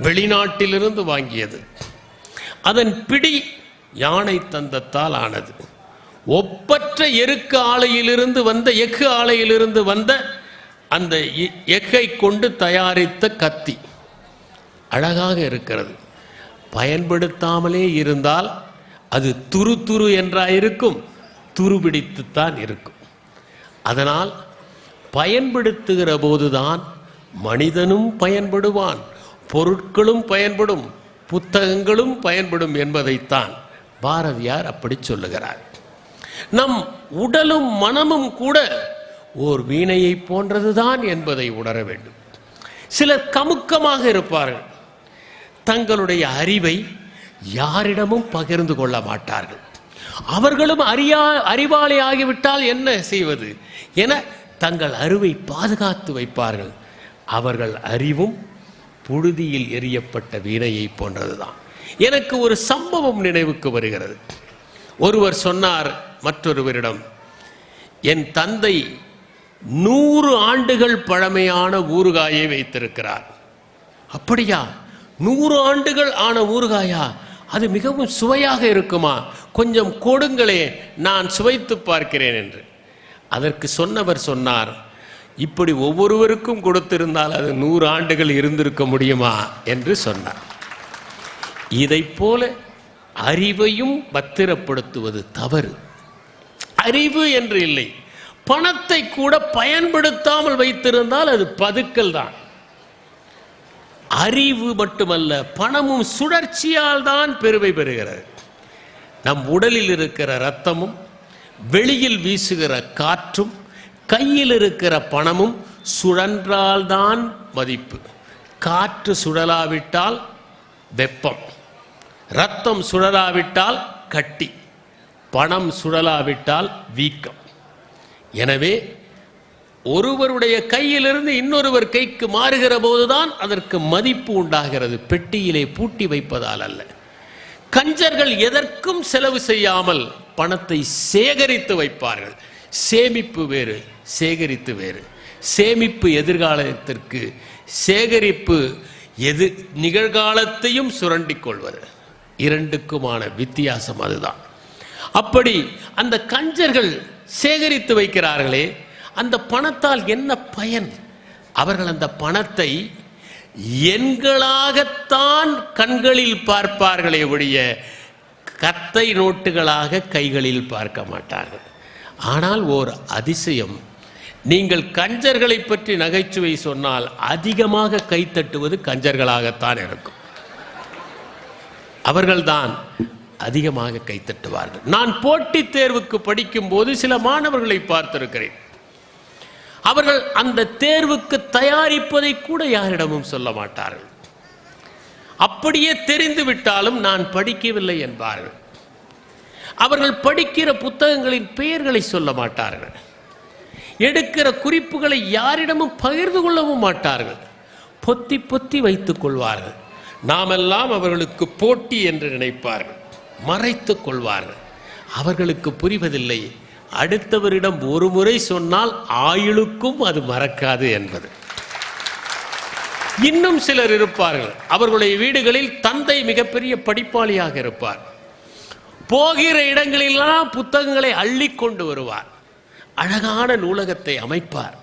B: வெளிநாட்டிலிருந்து வாங்கியது. அதன் பிடி யானை தந்தத்தால் ஆனது. ஒப்பற்ற எருக்கு ஆலையிலிருந்து வந்த எஃகு ஆலையிலிருந்து வந்த அந்த எஃகை கொண்டு தயாரித்த கத்தி அழகாக இருக்கிறது. பயன்படுத்தாமலே இருந்தால் அது துரு துரு என்றாயிருக்கும், துருபிடித்துத்தான் இருக்கும். அதனால் பயன்படுத்துகிற போதுதான் மனிதனும் பயன்படுவான், பொருட்களும் பயன்படும், புத்தகங்களும் பயன்படும் என்பதைத்தான் பாரதியார் அப்படி சொல்லுகிறார். நம் உடலும் மனமும் கூட ஓர் வீணையை போன்றதுதான் என்பதை உணர வேண்டும். சிலர் கமுக்கமாக இருப்பார்கள். தங்களுடைய அறிவை யாரிடமும் பகிர்ந்து கொள்ள மாட்டார்கள். அவர்களும் அறிவாளி ஆகிவிட்டால் என்ன செய்வது என தங்கள் அறிவை பாதுகாத்து வைப்பார்கள். அவர்கள் அறிவும் புழுதியில் எரியப்பட்ட வீணையை போன்றதுதான். எனக்கு ஒரு சம்பவம் நினைவுக்கு வருகிறது. ஒருவர் சொன்னார் மற்றொருவரிடம், என் தந்தை 100 ஆண்டுகள் பழமையான ஊறுகாயை வைத்திருக்கிறார். அப்படியா? 100 ஆண்டுகள் ஆன ஊறுகாயா? அது மிகவும் சுவையாக இருக்குமா? கொஞ்சம் கொடுங்களே, நான் சுவைத்து பார்க்கிறேன் என்று. அதற்கு சொன்னவர் சொன்னார், இப்படி ஒவ்வொருவருக்கும் கொடுத்திருந்தால் அது 100 ஆண்டுகள் இருந்திருக்க முடியுமா என்று சொன்னார். இதைப் போல அறிவையும் பத்திரப்படுத்துவது தவறு. அறிவு என்று இல்லை, பணத்தை கூட பயன்படுத்தாமல் வைத்திருந்தால் அது பதுக்கல் தான். அறிவு மட்டுமல்ல, பணமும் சுழற்சியால் தான் பெருமை பெறுகிறது. நம் உடலில் இருக்கிற இரத்தமும் வெளியில் வீசுகிற காற்றும் கையில் இருக்கிற பணமும் சுழன்றால்தான் மதிப்பு. காற்று சுழலாவிட்டால் வெப்பம், இரத்தம் சுழலாவிட்டால் கட்டி, பணம் சுழலாவிட்டால் வீக்கம். எனவே ஒருவருடைய கையிலிருந்து இன்னொருவர் கைக்கு மாறுகிற போதுதான் அதற்கு மதிப்பு உண்டாகிறது, பெட்டியிலே பூட்டி வைப்பதால் அல்ல. கஞ்சர்கள் எதற்கும் செலவு செய்யாமல் பணத்தை சேகரித்து வைப்பார்கள். சேமிப்பு வேறு, சேகரித்து வேறு. சேமிப்பு எதிர்காலத்திற்கு, சேகரிப்பு நிகழ்காலத்தையும் சுரண்டிக் கொள்வது. இரண்டுக்குமான வித்தியாசம் அதுதான். அப்படி அந்த கஞ்சர்கள் சேகரித்து வைக்கிறார்களே, அந்த பணத்தால் என்ன பயன்? அவர்கள் அந்த பணத்தை எண்களாகத்தான் கண்களில் பார்ப்பார்களே ஒழிய கத்தை நோட்டுகளாக கைகளில் பார்க்க மாட்டார்கள். ஆனால் ஓர் அதிசயம், நீங்கள் கஞ்சர்களை பற்றி நகைச்சுவை சொன்னால் அதிகமாக கைத்தட்டுவது கஞ்சர்களாகத்தான் இருக்கும். அவர்கள்தான் அதிகமாக கைத்தட்டுவார்கள். நான் போட்டித் தேர்வுக்கு படிக்கும் போது சில மாணவர்களை பார்த்திருக்கிறேன். அவர்கள் அந்த தேர்வுக்கு தயாரிப்பதை கூட யாரிடமும் சொல்ல மாட்டார்கள். அப்படியே தெரிந்து விட்டாலும் நான் படிக்கவில்லை என்பார்கள். அவர்கள் படிக்கிற புத்தகங்களின் பெயர்களை சொல்ல மாட்டார்கள். எடுக்கிற குறிப்புகளை யாரிடமும் பகிர்ந்து கொள்ளவும் மாட்டார்கள். பொத்தி பொத்தி வைத்துக் கொள்வார்கள். நாமெல்லாம் அவர்களுக்கு போட்டி என்று நினைப்பார்கள், மறைத்துக் கொள்வார்கள். அவர்களுக்கு புரிவதில்லை, அடுத்தவரிடம் ஒரு முறை சொன்னால் ஆயுளுக்கும் அது மறக்காது என்பது. இன்னும் சிலர் இருப்பார்கள், அவர்களுடைய வீடுகளில் தந்தை மிகப்பெரிய படிப்பாளியாக இருப்பார். போகிற இடங்களெல்லாம் புத்தகங்களை அள்ளி கொண்டு வருவார். அழகான நூலகத்தை அமைப்பார்.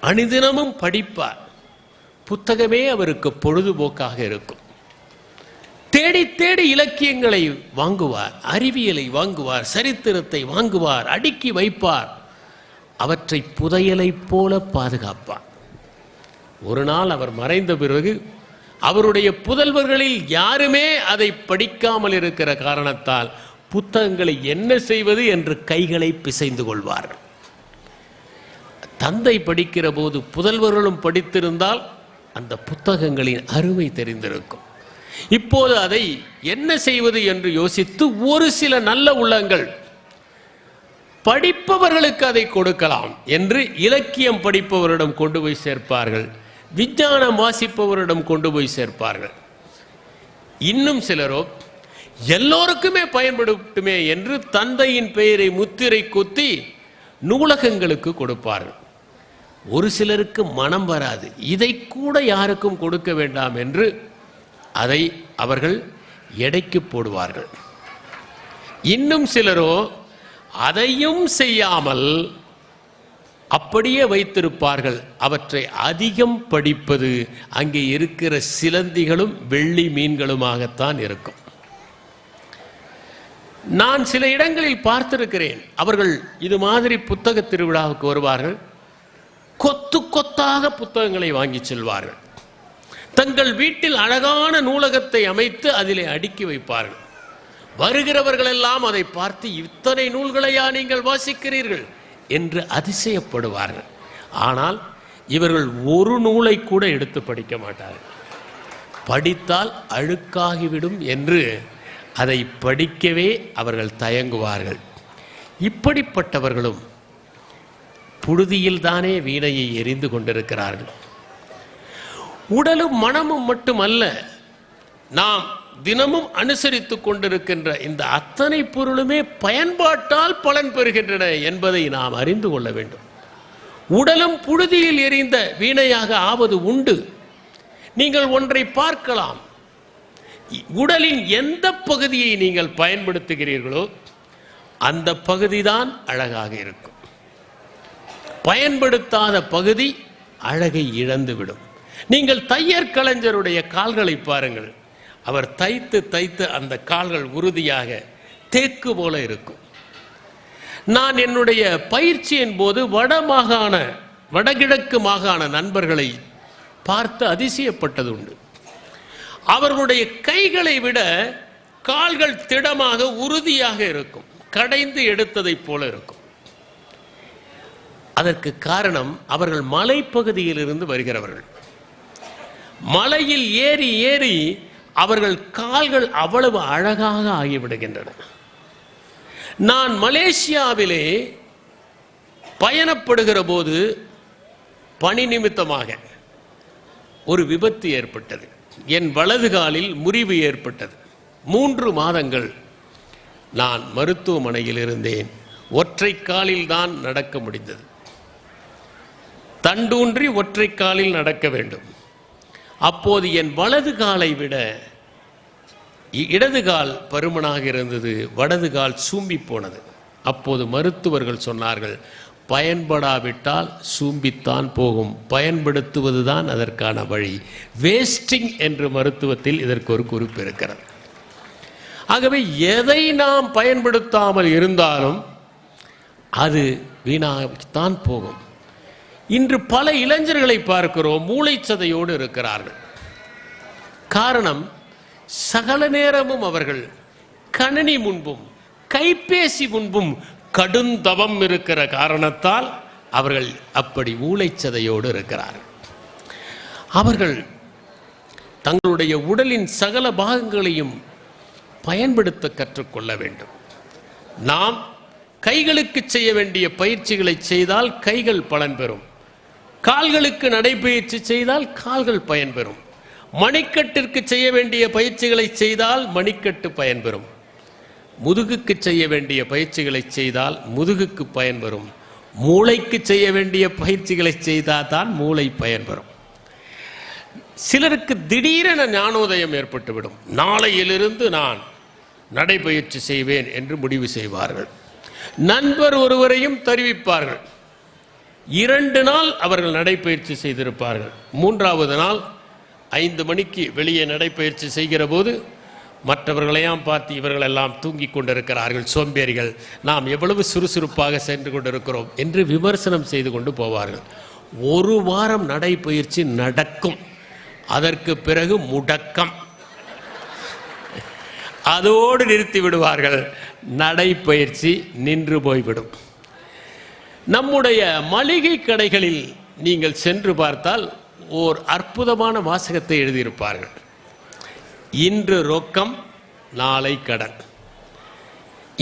B: அனுதினமும் படிப்பார். புத்தகமே அவருக்கு பொழுதுபோக்காக இருக்கும். தேடி தேடி இலக்கியங்களை வாங்குவார், அறிவியலை வாங்குவார், சரித்திரத்தை வாங்குவார், அடுக்கி வைப்பார். அவற்றை புதையலைப் போல பாதுகாப்பார். ஒரு நாள் அவர் மறைந்த பிறகு அவருடைய புதல்வர்களில் யாருமே அதை படிக்காமல் இருக்கிற காரணத்தால் புத்தகங்களை என்ன செய்வது என்று கைகளை பிசைந்து கொள்வார்கள். தந்தை படிக்கிற போது புதல்வர்களும் படித்திருந்தால் அந்த புத்தகங்களின் அருமை தெரிந்திருக்கும். இப்போது அதை என்ன செய்வது என்று யோசித்து ஒரு சில நல்ல உள்ளங்கள் படிப்பவர்களுக்கு அதை கொடுக்கலாம் என்று இலக்கியம் படிப்பவரிடம் கொண்டு போய் சேர்ப்பார்கள், விஞ்ஞானம் வாசிப்பவரிடம் கொண்டு போய் சேர்ப்பார்கள். இன்னும் சிலரோ எல்லோருக்குமே பயன்படுத்துமே என்று தந்தையின் பெயரை முத்திரை குத்தி நூலகங்களுக்கு கொடுப்பார்கள். ஒரு சிலருக்கு மனம் வராது, இதை கூட யாருக்கும் கொடுக்க வேண்டாம் என்று அதை அவர்கள் எடைக்கு போடுவார்கள். இன்னும் சிலரோ அதையும் செய்யாமல் அப்படியே வைத்திருப்பார்கள். அவற்றை அதிகம் படிப்பது அங்கே இருக்கிற சிலந்திகளும் வெள்ளி மீன்களுமாகத்தான் இருக்கும். நான் சில இடங்களில் பார்த்திருக்கிறேன். அவர்கள் இது மாதிரி புத்தக திருவிழாவுக்கு வருவார்கள். கொத்து கொத்தாக புத்தகங்களை வாங்கி செல்வார்கள். தங்கள் வீட்டில் அழகான நூலகத்தை அமைத்து அதிலே அடுக்கி வைப்பார்கள். வருகிறவர்கள் எல்லாம் அதை பார்த்து இத்தனை நூல்களையா நீங்கள் வாசிக்கிறீர்கள் என்று அதிசயப்படுவார்கள். ஆனால் இவர்கள் ஒரு நூலை கூட எடுத்து படிக்க மாட்டார்கள். படித்தால் அழுக்காகிவிடும் என்று அதை படிக்கவே அவர்கள் தயங்குவார்கள். இப்படிப்பட்டவர்களும் புழுதியில் தானே வீணையை எரிந்து கொண்டிருக்கிறார்கள். உடலும் மனமும் மட்டுமல்ல, நாம் தினமும் அனுசரித்து கொண்டிருக்கின்ற இந்த அத்தனை பொருளுமே பயன்பாட்டால் பலன் பெறுகின்றன என்பதை நாம் அறிந்து கொள்ள வேண்டும். உடலும் புழுதியில் எரிந்த வீணையாக ஆவது உண்டு. நீங்கள் ஒன்றை பார்க்கலாம், உடலின் எந்த பகுதியை நீங்கள் பயன்படுத்துகிறீர்களோ அந்த பகுதிதான் அழகாக இருக்கும். பயன்படுத்தாத பகுதி அழகை இழந்துவிடும். நீங்கள் தையற் கலைஞருடைய கால்களை பாருங்கள். அவர் தைத்து தைத்து அந்த கால்கள் உறுதியாக தேக்கு போல இருக்கும். நான் என்னுடைய பயிற்சியின் போது வடகிழக்கு மாகாண நண்பர்களை பார்த்து அதிசயப்பட்டது உண்டு. அவர்களுடைய கைகளை விட கால்கள் திடமாக உறுதியாக இருக்கும், கடைந்து எடுத்ததைப் போல இருக்கும். அதற்கு காரணம் அவர்கள் மலைப்பகுதியில் இருந்து வருகிறவர்கள். மலையில் ஏறி ஏறி அவர்கள் கால்கள் அவ்வளவு அழகாக ஆகிவிடுகின்றன. நான் மலேசியாவிலே பயணப்படுகிற போது பணி நிமித்தமாக ஒரு விபத்து ஏற்பட்டது. என் வலது காலில் முறிவு ஏற்பட்டது. 3 மாதங்கள் நான் மருத்துவமனையில் இருந்தேன். ஒற்றை காலில் தான் நடக்க முடிந்தது. தண்டூன்றி ஒற்றை காலில் நடக்க வேண்டும். அப்போது என் வலது காலை விட இடது கால் பருமனாக இருந்தது, வலது கால் சூம்பி போனது. அப்போது மருத்துவர்கள் சொன்னார்கள், பயன்படாவிட்டால் சூம்பித்தான் போகும், பயன்படுத்துவதுதான் அதற்கான வழி. வேஸ்டிங் என்று மருத்துவத்தில் இதற்கு ஒரு குறிப்பு இருக்கிறது. ஆகவே எதை நாம் பயன்படுத்தாமல் இருந்தாலும் அது வீணாகத்தான் போகும். இன்று பல இளைஞர்களை பார்க்கிறோம், மூளைச்சதையோடு இருக்கிறார்கள். காரணம், சகல நேரமும் அவர்கள் கணினி முன்பும் கைபேசி முன்பும் கடுந்தவம் இருக்கிற காரணத்தால் அவர்கள் அப்படி மூளைச்சதையோடு இருக்கிறார்கள். அவர்கள் தங்களுடைய உடலின் சகல பாகங்களையும் பயன்படுத்த கற்றுக்கொள்ள வேண்டும். நாம் கைகளுக்கு செய்ய வேண்டிய பயிற்சிகளை செய்தால் கைகள் பலன் பெறும். கால்களுக்கு நடைபயிற்சி செய்தால் கால்கள் பயன்பெறும். மணிக்கட்டிற்கு செய்ய வேண்டிய பயிற்சிகளை செய்தால் மணிக்கட்டு பயன்பெறும். முதுகுக்கு செய்ய வேண்டிய பயிற்சிகளை செய்தால் முதுகுக்கு பயன் வரும், மூளைக்கு செய்ய வேண்டிய பயிற்சிகளை செய்தால் தான் மூளை பயன்பெறும். சிலருக்கு திடீரென ஞானோதயம் ஏற்பட்டுவிடும். நாளையிலிருந்து நான் நடைபயிற்சி செய்வேன் என்று முடிவு செய்வார்கள். நண்பர் ஒருவரையும் தெரிவிப்பார்கள். 2 நாள் அவர்கள் நடைபயிற்சி செய்திருப்பார்கள். 3வது நாள் 5 மணிக்கு வெளியே நடைபயிற்சி செய்கிற போது மற்றவர்களையும் பார்த்து இவர்களெல்லாம் தூங்கி கொண்டிருக்கிறார்கள், சோம்பேறிகள், நாம் எவ்வளவு சுறுசுறுப்பாக சென்று கொண்டிருக்கிறோம் என்று விமர்சனம் செய்து கொண்டு போவார்கள். 1 வாரம் நடைபயிற்சி நடக்கும். அதற்கு பிறகு முடக்கம். அதோடு நிறுத்தி விடுவார்கள். நடைபயிற்சி நின்று போய்விடும். நம்முடைய மளிகை கடைகளில் நீங்கள் சென்று பார்த்தால் ஓர் அற்புதமான வாசகத்தை எழுதியிருப்பார்கள். இன்று ரொக்கம், நாளை கடன்.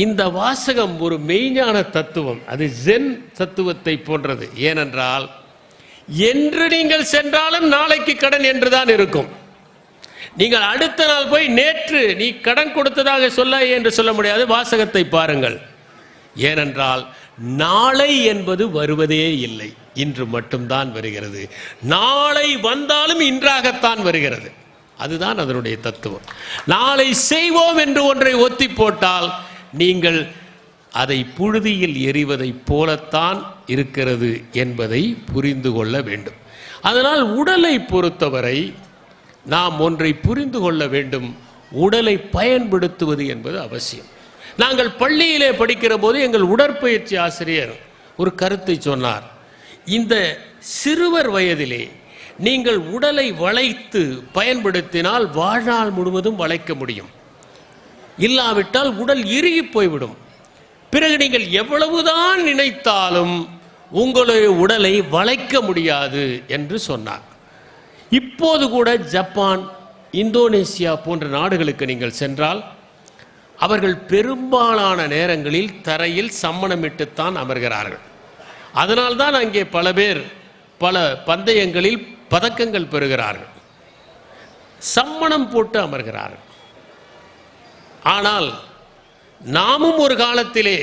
B: இந்த வாசகம் ஒரு மெய்ஞான தத்துவம். அது ஜென் தத்துவத்தை போன்றது. ஏனென்றால் என்று நீங்கள் சென்றாலும் நாளைக்கு கடன் என்றுதான் இருக்கும். நீங்கள் அடுத்த நாள் போய் நேற்று நீ கடன் கொடுத்ததாக சொல்ல என்று சொல்ல முடியாது. வாசகத்தை பாருங்கள். ஏனென்றால் நாளை என்பது வருவதே இல்லை, இன்று மட்டும்தான் வருகிறது. நாளை வந்தாலும் இன்றாகத்தான் வருகிறது. அதுதான் அதனுடைய தத்துவம். நாளை செய்வோம் என்று ஒன்றை ஒத்தி போட்டால் நீங்கள் அதை புழுதியில் எறிவதைப் போலத்தான் இருக்கிறது என்பதை புரிந்து கொள்ள வேண்டும். அதனால் உடலை பொறுத்தவரை நாம் ஒன்றை புரிந்து கொள்ள வேண்டும். உடலை பயன்படுத்துவது என்பது அவசியம். நாங்கள் பள்ளியிலே படிக்கிற போது எங்கள் உடற்பயிற்சி ஆசிரியர் ஒரு கருத்தை சொன்னார். இந்த சிறுவர் வயதிலே நீங்கள் உடலை வளைத்து பயன்படுத்தினால் வாழ்நாள் முழுவதும் வளைக்க முடியும். இல்லாவிட்டால் உடல் இறுகி போய்விடும். பிறகு நீங்கள் எவ்வளவுதான் நினைத்தாலும் உங்களுடைய உடலை வளைக்க முடியாது என்று சொன்னார். இப்போது கூட ஜப்பான், இந்தோனேசியா போன்ற நாடுகளுக்கு நீங்கள் சென்றால் அவர்கள் பெரும்பாலான நேரங்களில் தரையில் சம்மணமிட்டுத்தான் அமர்கிறார்கள். அதனால்தான் அங்கே பல பேர் பல பந்தயங்களில் பதக்கங்கள் பெறுகிறார்கள். சம்மணம் போட்டு அமர்கிறார்கள். ஆனால் நாமும் ஒரு காலத்திலே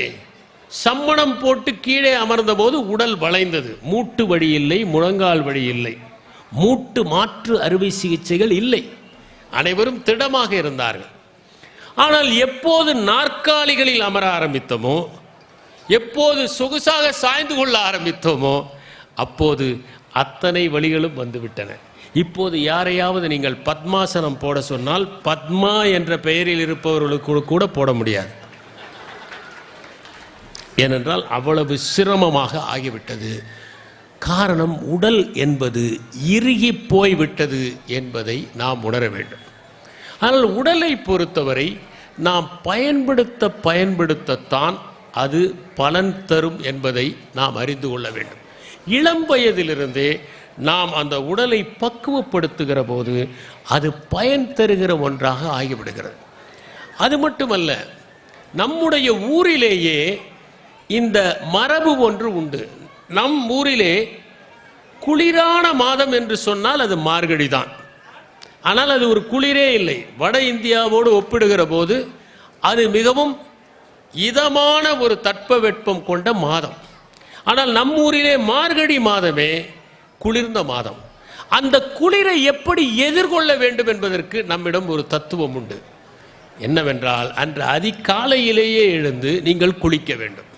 B: சம்மணம் போட்டு கீழே அமர்ந்த போது உடல் வளைந்தது. மூட்டு வழி இல்லை, முழங்கால் வழி இல்லை, மூட்டு மாற்று அறுவை சிகிச்சைகள் இல்லை. அனைவரும் திடமாக இருந்தார்கள். ஆனால் எப்போது நாற்காலிகளில் அமர ஆரம்பித்தோமோ, எப்போது சொகுசாக சாய்ந்து கொள்ள ஆரம்பித்தோமோ, அப்போது அத்தனை வழிகளும் வந்துவிட்டன. இப்போது யாரையாவது நீங்கள் பத்மாசனம் போட சொன்னால் பத்மா என்ற பெயரில் இருப்பவர்களுக்கு கூட போட முடியாது. ஏனென்றால் அவ்வளவு சிரமமாக ஆகிவிட்டது. காரணம், உடல் என்பது இறுகி போய்விட்டது என்பதை நாம் உணர வேண்டும். ஆனால் உடலை பொறுத்தவரை நாம் பயன்படுத்தத்தான் அது பலன் தரும் என்பதை நாம் அறிந்து கொள்ள வேண்டும். இளம் வயதிலிருந்தே நாம் அந்த உடலை பக்குவப்படுத்துகிற போது அது பயன் தருகிற ஒன்றாக ஆகிவிடுகிறது. அது மட்டுமல்ல, நம்முடைய ஊரிலேயே இந்த மரபு ஒன்று உண்டு. நம் ஊரிலே குளிரான மாதம் என்று சொன்னால் அது மார்கழி தான். ஆனால் அது ஒரு குளிரே இல்லை. வட இந்தியாவோடு ஒப்பிடுகிற போது அது மிகவும் இதமான ஒரு தட்பவெப்பம் கொண்ட மாதம். ஆனால் நம் ஊரிலே மார்கழி மாதமே குளிர்ந்த மாதம். அந்த குளிரை எப்படி எதிர்கொள்ள வேண்டும் என்பதற்கு நம்மிடம் ஒரு தத்துவம் உண்டு. என்னவென்றால், அன்று அதிகாலையிலேயே எழுந்து நீங்கள் குளிக்க வேண்டும்.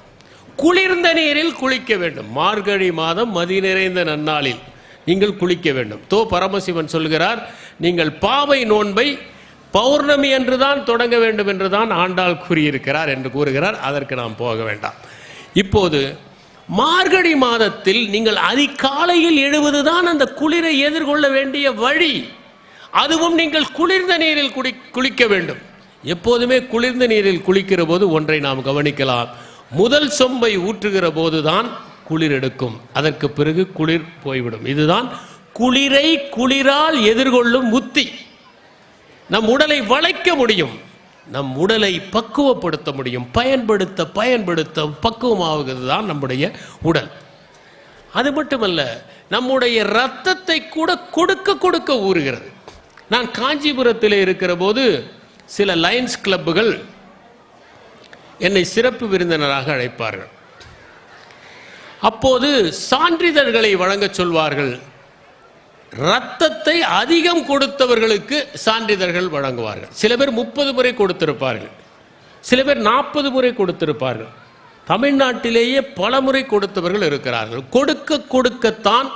B: குளிர்ந்த நீரில் குளிக்க வேண்டும். மார்கழி மாதம் மதி நிறைந்த நன்னாளில் நீங்கள் குளிக்க வேண்டும். பரமசிவன் சொல்கிறார், நீங்கள் பாவை நோன்பை பௌர்ணமி என்றுதான் தொடங்க வேண்டும் என்றுதான் ஆண்டாள் கூறியிருக்கிறார் என்று கூறுகிறார். அதற்கு நாம் போக வேண்டாம். இப்போது மார்கழி மாதத்தில் நீங்கள் அதிகாலையில் எழுவதுதான் அந்த குளிரை எதிர்கொள்ள வேண்டிய வழி. அதுவும் நீங்கள் குளிர்ந்த நீரில் குளிக்க வேண்டும். எப்போதுமே குளிர்ந்த நீரில் குளிக்கிற போது ஒன்றை நாம் கவனிக்கலாம். முதல் சொம்பை ஊற்றுகிற போதுதான் குளிர் எடுக்கும், அதற்கு பிறகு குளிர் போய்விடும். இதுதான் குளிரை குளிரால் எதிர்கொள்ளும் உத்தி. நம் உடலை வளைக்க முடியும், நம் உடலை பக்குவப்படுத்த முடியும். பயன்படுத்த பக்குவமாகிறது தான் நம்முடைய உடல். அது மட்டுமல்ல, நம்முடைய இரத்தத்தை கூட கொடுக்க ஊறுகிறது. நான் காஞ்சிபுரத்தில் இருக்கிற போது சில லயன்ஸ் கிளப்புகள் என்னை சிறப்பு விருந்தினராக அழைப்பார்கள். அப்போது சான்றிதழ்களை வழங்க சொல்வார்கள். இரத்தத்தை அதிகம் கொடுத்தவர்களுக்கு சான்றிதழ்கள் வழங்குவார்கள். சில பேர் 30 முறை கொடுத்திருப்பார்கள், சில பேர் 40 முறை கொடுத்திருப்பார்கள். தமிழ்நாட்டிலேயே பல முறை கொடுத்தவர்கள் இருக்கிறார்கள். கொடுக்க கொடுக்கத்தான்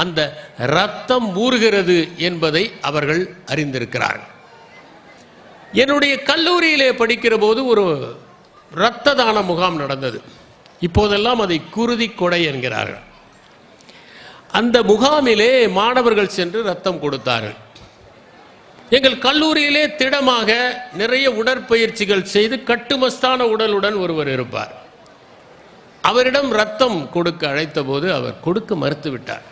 B: அந்த இரத்தம் ஊறுகிறது என்பதை அவர்கள் அறிந்திருக்கிறார்கள். என்னுடைய கல்லூரியிலே படிக்கிற போது ஒரு இரத்த தான முகாம் நடந்தது. இப்போதெல்லாம் அதை குருதி கொடை என்கிறார்கள். அந்த முகாமிலே மாணவர்கள் சென்று இரத்தம் கொடுத்தார்கள். எங்கள் கல்லூரியிலே திடமாக நிறைய உடற்பயிற்சிகள் செய்து கட்டுமஸ்தான உடலுடன் ஒருவர் இருப்பார். அவரிடம் இரத்தம் கொடுக்க அழைத்த போது அவர் கொடுக்க மறுத்துவிட்டார்.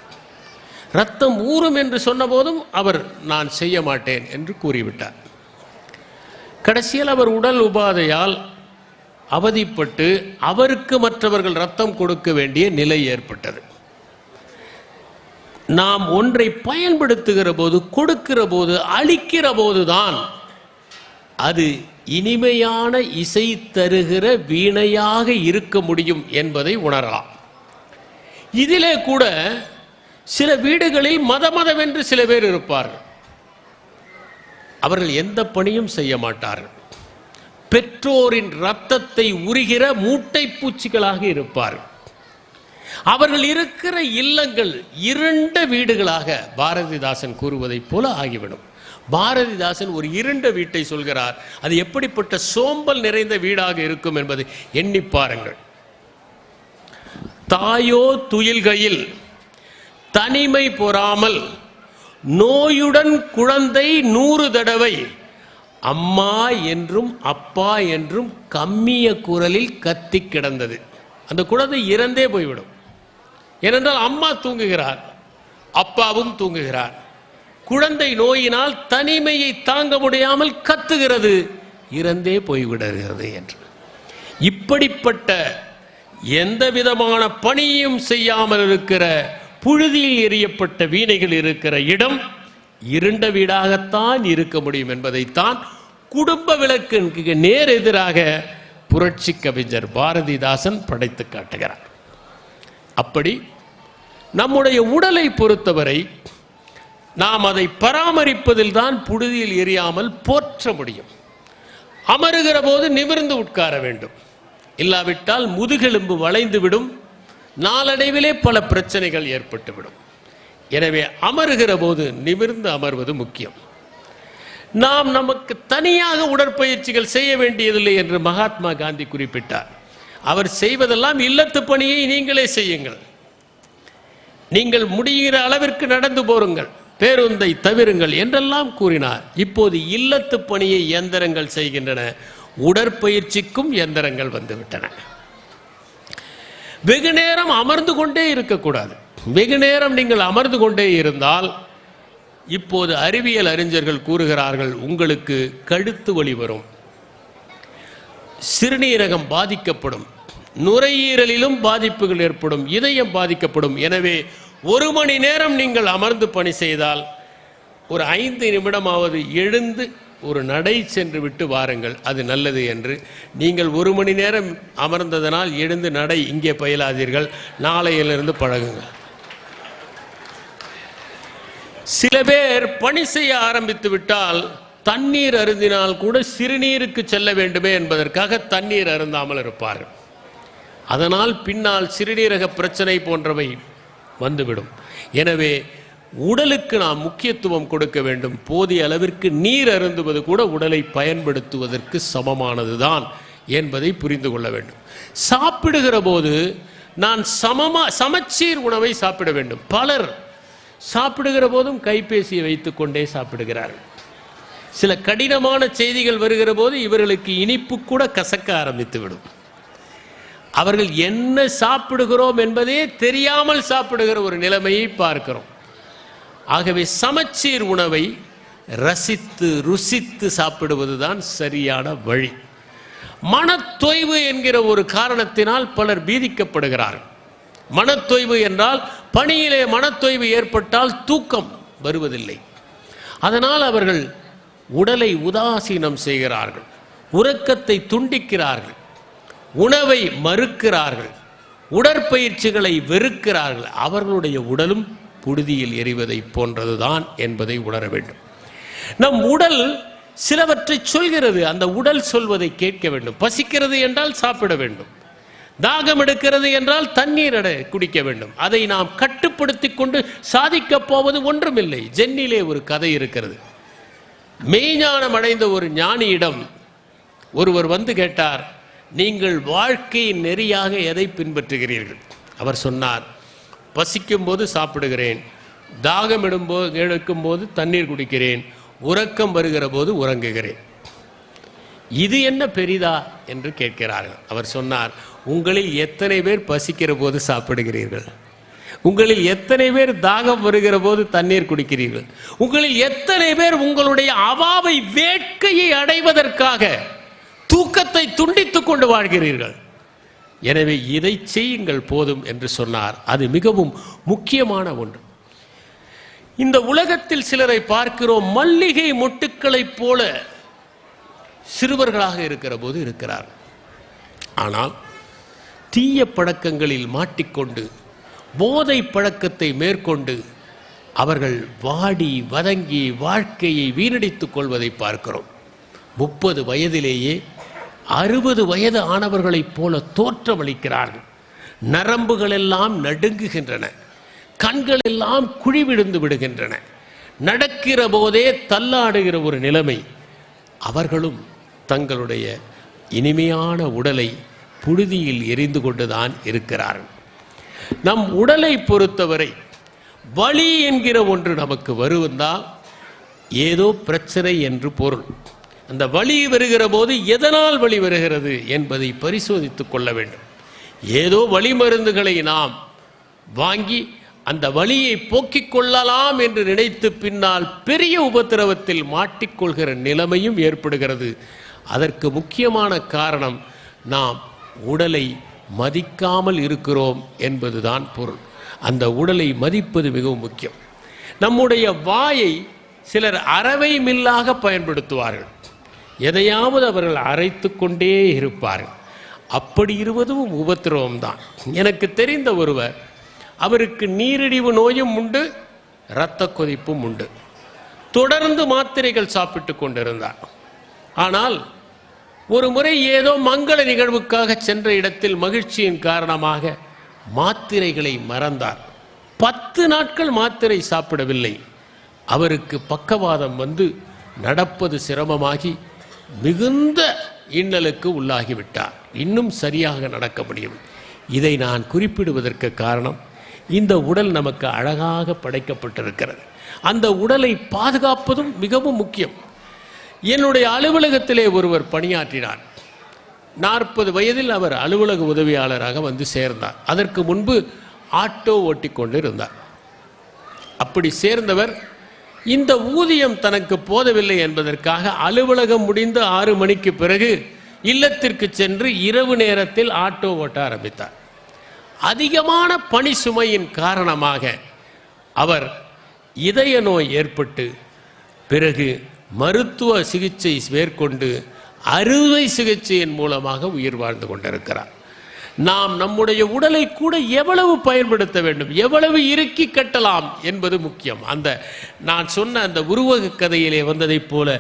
B: இரத்தம் ஊறும் என்று சொன்ன போதும் அவர் நான் செய்ய மாட்டேன் என்று கூறிவிட்டார். கடைசியில் அவர் உடல் உபாதையால் அவதிப்பட்டு அவருக்கு மற்றவர்கள் இரத்தம் கொடுக்க வேண்டிய நிலை ஏற்பட்டது. நாம் ஒன்றை பயன்படுத்துகிற போது, கொடுக்கிற போது, அளிக்கிற போதுதான் அது இனிமையான இசை தருகிற வீணையாக இருக்க முடியும் என்பதை உணரலாம். இதிலே கூட சில வீடுகளில் மதமதவென்று சில பேர் இருப்பார்கள். அவர்கள் எந்த பணியும் செய்ய மாட்டார்கள். பெற்றோரின் இரத்தத்தை உரிகிற மூட்டை பூச்சிகளாக இருப்பார்கள். அவர்கள் இருக்கிற இல்லங்கள் இருண்ட வீடுகளாக பாரதிதாசன் கூறுவதைப் போல ஆகிவிடும். பாரதிதாசன் ஒரு இருண்ட வீட்டை சொல்கிறார். அது எப்படிப்பட்ட சோம்பல் நிறைந்த வீடாக இருக்கும் என்பதை எண்ணி பாருங்கள். தாயோ துயில்கையில் தனிமை பொறாமல் நோயுடன் குழந்தை 100 தடவை அம்மா என்றும் அப்பா என்றும் கம்மிய குரலில் கத்தி கிடந்தது. அந்த குழந்தை இறந்தே போய்விடும். ஏனென்றால் அம்மா தூங்குகிறார், அப்பாவும் தூங்குகிறார். குழந்தை நோயினால் தனிமையை தாங்க முடியாமல் கத்துகிறது, இறந்தே போய்விடுகிறது என்று. இப்படிப்பட்ட எந்த விதமான பணியும் செய்யாமல் இருக்கிற புழுதியில் எறியப்பட்ட வீணைகள் இருக்கிற இடம் இருண்ட வீடாகத்தான் இருக்க முடியும் என்பதைத்தான் குடும்ப விளக்கு நேர் எதிராக புரட்சி கவிஞர் பாரதிதாசன் படைத்து காட்டுகிறார். அப்படி நம்முடைய உடலை பொறுத்தவரை நாம் அதை பராமரிப்பதில் தான் புழுதியில் எரியாமல் போற்ற முடியும். அமருகிற போது நிமிர்ந்து உட்கார வேண்டும், இல்லாவிட்டால் முதுகெலும்பு வளைந்துவிடும், நாளடைவிலே பல பிரச்சனைகள் ஏற்பட்டுவிடும். எனவே அமருகிற போது நிமிர்ந்து அமர்வது முக்கியம். நாம் நமக்கு தனியாக உடற்பயிற்சிகள் செய்ய வேண்டியதில்லை என்று மகாத்மா காந்தி குறிப்பிட்டார். அவர் செய்வதெல்லாம் இல்லத்து பணியை நீங்களே செய்யுங்கள். நீங்கள் முடிகிற அளவிற்கு நடந்து போருங்கள், பேருந்தை தவிருங்கள் என்றெல்லாம் கூறினார். இப்போது இல்லத்து பணியை இயந்திரங்கள் செய்கின்றன, உடற்பயிற்சிக்கும் இயந்திரங்கள் வந்துவிட்டன. வெகு நேரம் அமர்ந்து கொண்டே இருக்கக்கூடாது. வெகு நேரம் நீங்கள் அமர்ந்து கொண்டே இருந்தால், இப்போது அறிவியல் அறிஞர்கள் கூறுகிறார்கள், உங்களுக்கு கழுத்து வலி வரும், சிறுநீரகம் பாதிக்கப்படும், நுரையீரலிலும் பாதிப்புகள் ஏற்படும், இதயம் பாதிக்கப்படும். எனவே 1 மணி நேரம் நீங்கள் அமர்ந்து பணி செய்தால் ஒரு 5 நிமிடமாவது எழுந்து ஒரு நடை சென்று விட்டு வாருங்கள், அது நல்லது என்று. நீங்கள் 1 மணி நேரம் அமர்ந்ததனால் எழுந்து நடை இங்கே பயிலாதீர்கள், நாளையிலிருந்து பழகுங்கள். சில பேர் பணி செய்ய ஆரம்பித்து விட்டால் தண்ணீர் அருந்தினால் கூட சிறுநீருக்கு செல்ல வேண்டுமே என்பதற்காக தண்ணீர் அருந்தாமல் இருப்பார்கள். அதனால் பின்னால் சிறுநீரக பிரச்சனை போன்றவை வந்துவிடும். எனவே உடலுக்கு நாம் முக்கியத்துவம் கொடுக்க வேண்டும். போதிய அளவிற்கு நீர் அருந்துவது கூட உடலை பயன்படுத்துவதற்கு சமமானதுதான் என்பதை புரிந்து கொள்ள வேண்டும். சாப்பிடுகிற போது நான் சமச்சீர் உணவை சாப்பிட வேண்டும். பலர் சாப்பிடுகிற போதும் கைபேசியை வைத்துக் கொண்டே சாப்பிடுகிறார்கள். சில கடினமான செய்திகள் வருகிற போது இவர்களுக்கு இனிப்பு கூட கசக்க ஆரம்பித்துவிடும். அவர்கள் என்ன சாப்பிடுகிறோம் என்பதே தெரியாமல் சாப்பிடுகிற ஒரு நிலைமையை பார்க்கிறோம். ஆகவே சமச்சீர் உணவை ரசித்து ருசித்து சாப்பிடுவதுதான் சரியான வழி. மனத்தொய்வு என்கிற ஒரு காரணத்தினால் பலர் பீதிக்கப்படுகிறார்கள். மனத்தொய்வு என்றால் பணியிலே மனத்தொய்வு ஏற்பட்டால் தூக்கம் வருவதில்லை. அதனால் அவர்கள் உடலை உதாசீனம் செய்கிறார்கள், உறக்கத்தை துண்டிக்கிறார்கள். உணவை மறுக்கிறார்கள், உடற்பயிற்சிகளை வெறுக்கிறார்கள், அவர்களுடைய உடலும் புழுதியில் எரிவதை போன்றதுதான் என்பதை உணர வேண்டும். நம் உடல் சிலவற்றை சொல்கிறது, அந்த உடல் சொல்வதை கேட்க வேண்டும். பசிக்கிறது என்றால் சாப்பிட வேண்டும், தாகம் எடுக்கிறது என்றால் தண்ணீர் குடிக்க வேண்டும். அதை நாம் கட்டுப்படுத்தி கொண்டு சாதிக்கப் போவது ஒன்றுமில்லை. ஜென்னிலே ஒரு கதை இருக்கிறது. மெய்ஞானம் அடைந்த ஒரு ஞானியிடம் ஒருவர் வந்து கேட்டார், நீங்கள் வாழ்க்கையின் நெறியாக எதை பின்பற்றுகிறீர்கள்? அவர் சொன்னார், பசிக்கும் போது சாப்பிடுகிறேன், தாகம் எடுக்கும் போது தண்ணீர் குடிக்கிறேன், உறக்கம் வருகிற போது உறங்குகிறேன். இது என்ன பெரிதா என்று கேட்கிறார்கள். அவர் சொன்னார், உங்களில் எத்தனை பேர் பசிக்கிற போது சாப்பிடுகிறீர்கள்? உங்களில் எத்தனை பேர் தாகம் வருகிற போது தண்ணீர் குடிக்கிறீர்கள்? உங்களில் எத்தனை பேர் உங்களுடைய அவாவை வேட்கையை அடைவதற்காக தூக்கத்தை துண்டித்துக் கொண்டு வாழ்கிறீர்கள்? எனவே இதை செய்யுங்கள் போதும் என்று சொன்னார். அது மிகவும் முக்கியமான ஒன்று. இந்த உலகத்தில் சிலரை பார்க்கிறோம், மல்லிகை மொட்டுக்களைப் போல சிறுவர்களாக இருக்கிற போது இருக்கிறார். ஆனால் தீய பழக்கங்களில் மாட்டிக்கொண்டு போதை பழக்கத்தை மேற்கொண்டு அவர்கள் வாடி வதங்கி வாழ்க்கையை வீணடித்துக் கொள்வதை பார்க்கிறோம். 30 வயதிலேயே 60 வயது ஆனவர்களைப் போல தோற்றமளிக்கிறார்கள். நரம்புகள் எல்லாம் நடுங்குகின்றன, கண்கள் எல்லாம் குழிவிழுந்து விடுகின்றன, நடக்கிற போதே தள்ளாடுகிற ஒரு நிலைமை. அவர்களும் தங்களுடைய இனிமையான உடலை புழுதியில் எரிந்து கொண்டுதான் இருக்கிறார்கள். நம் உடலை பொறுத்தவரை வலி என்கிற ஒன்று நமக்கு வருவதால் ஏதோ பிரச்சனை என்று பொருள். அந்த வலி வருகிற போது எதனால் வலி வருகிறது என்பதை பரிசோதித்துக் கொள்ள வேண்டும். ஏதோ வலி மருந்துகளை நாம் வாங்கி அந்த வலியை போக்கிக் கொள்ளலாம் என்று நினைத்து பின்னால் பெரிய உபத்திரவத்தில் மாட்டிக்கொள்கிற நிலைமையும் ஏற்படுகிறது. அதற்கு முக்கியமான காரணம் நாம் உடலை மதிக்காமல் இருக்கிறோம் என்பதுதான் பொருள். அந்த உடலை மதிப்பது மிகவும் முக்கியம். நம்முடைய வாயை சிலர் அறவை மில்லாக பயன்படுத்துவார்கள். எதையாவது அவர்கள் அரைத்து கொண்டே இருப்பார்கள். அப்படி இருவதும் உபத்திரவம்தான். எனக்கு தெரிந்த ஒருவர், அவருக்கு நீரிழிவு நோயும் உண்டு, இரத்த கொதிப்பும் உண்டு. தொடர்ந்து மாத்திரைகள் சாப்பிட்டு கொண்டிருந்தார். ஆனால் ஒரு முறை ஏதோ மங்கள நிகழ்வுக்காக சென்ற இடத்தில் மகிழ்ச்சியின் காரணமாக மாத்திரைகளை மறந்தார். 10 நாட்கள் மாத்திரை சாப்பிடவில்லை. அவருக்கு பக்கவாதம் வந்து நடப்பது சிரமமாகி மிகுந்த இன்னலுக்கு உள்ளாகிவிட்டார். இன்னும் சரியாக நடக்க முடியும். இதை நான் குறிப்பிடுவதற்கு காரணம், இந்த உடல் நமக்கு அழகாக படைக்கப்பட்டிருக்கிறது. அந்த உடலை பாதுகாப்பதும் மிகவும் முக்கியம். என்னுடைய அலுவலகத்திலே ஒருவர் பணியாற்றினார். 40 வயதில் அவர் அலுவலக உதவியாளராக வந்து சேர்ந்தார். அதற்கு முன்பு ஆட்டோ ஓட்டி கொண்டு இருந்தார். அப்படி சேர்ந்தவர் இந்த ஊதியம் தனக்கு போதவில்லை என்பதற்காக அலுவலகம் முடிந்து 6 மணிக்கு பிறகு இல்லத்திற்கு சென்று இரவு நேரத்தில் ஆட்டோ ஓட்ட ஆரம்பித்தார். அதிகமான பணி சுமையின் காரணமாக அவர் இதய நோய் ஏற்பட்டு பிறகு மருத்துவ சிகிச்சை மேற்கொண்டு அறுவை சிகிச்சையின் மூலமாக உயிர் வாழ்ந்து கொண்டிருக்கிறார். நாம் நம்முடைய உடலை கூட எவ்வளவு பயன்படுத்த வேண்டும், எவ்வளவு இறுக்கி கட்டலாம் என்பது முக்கியம். அந்த நான் சொன்ன அந்த உருவக கதையிலே வந்ததைப் போல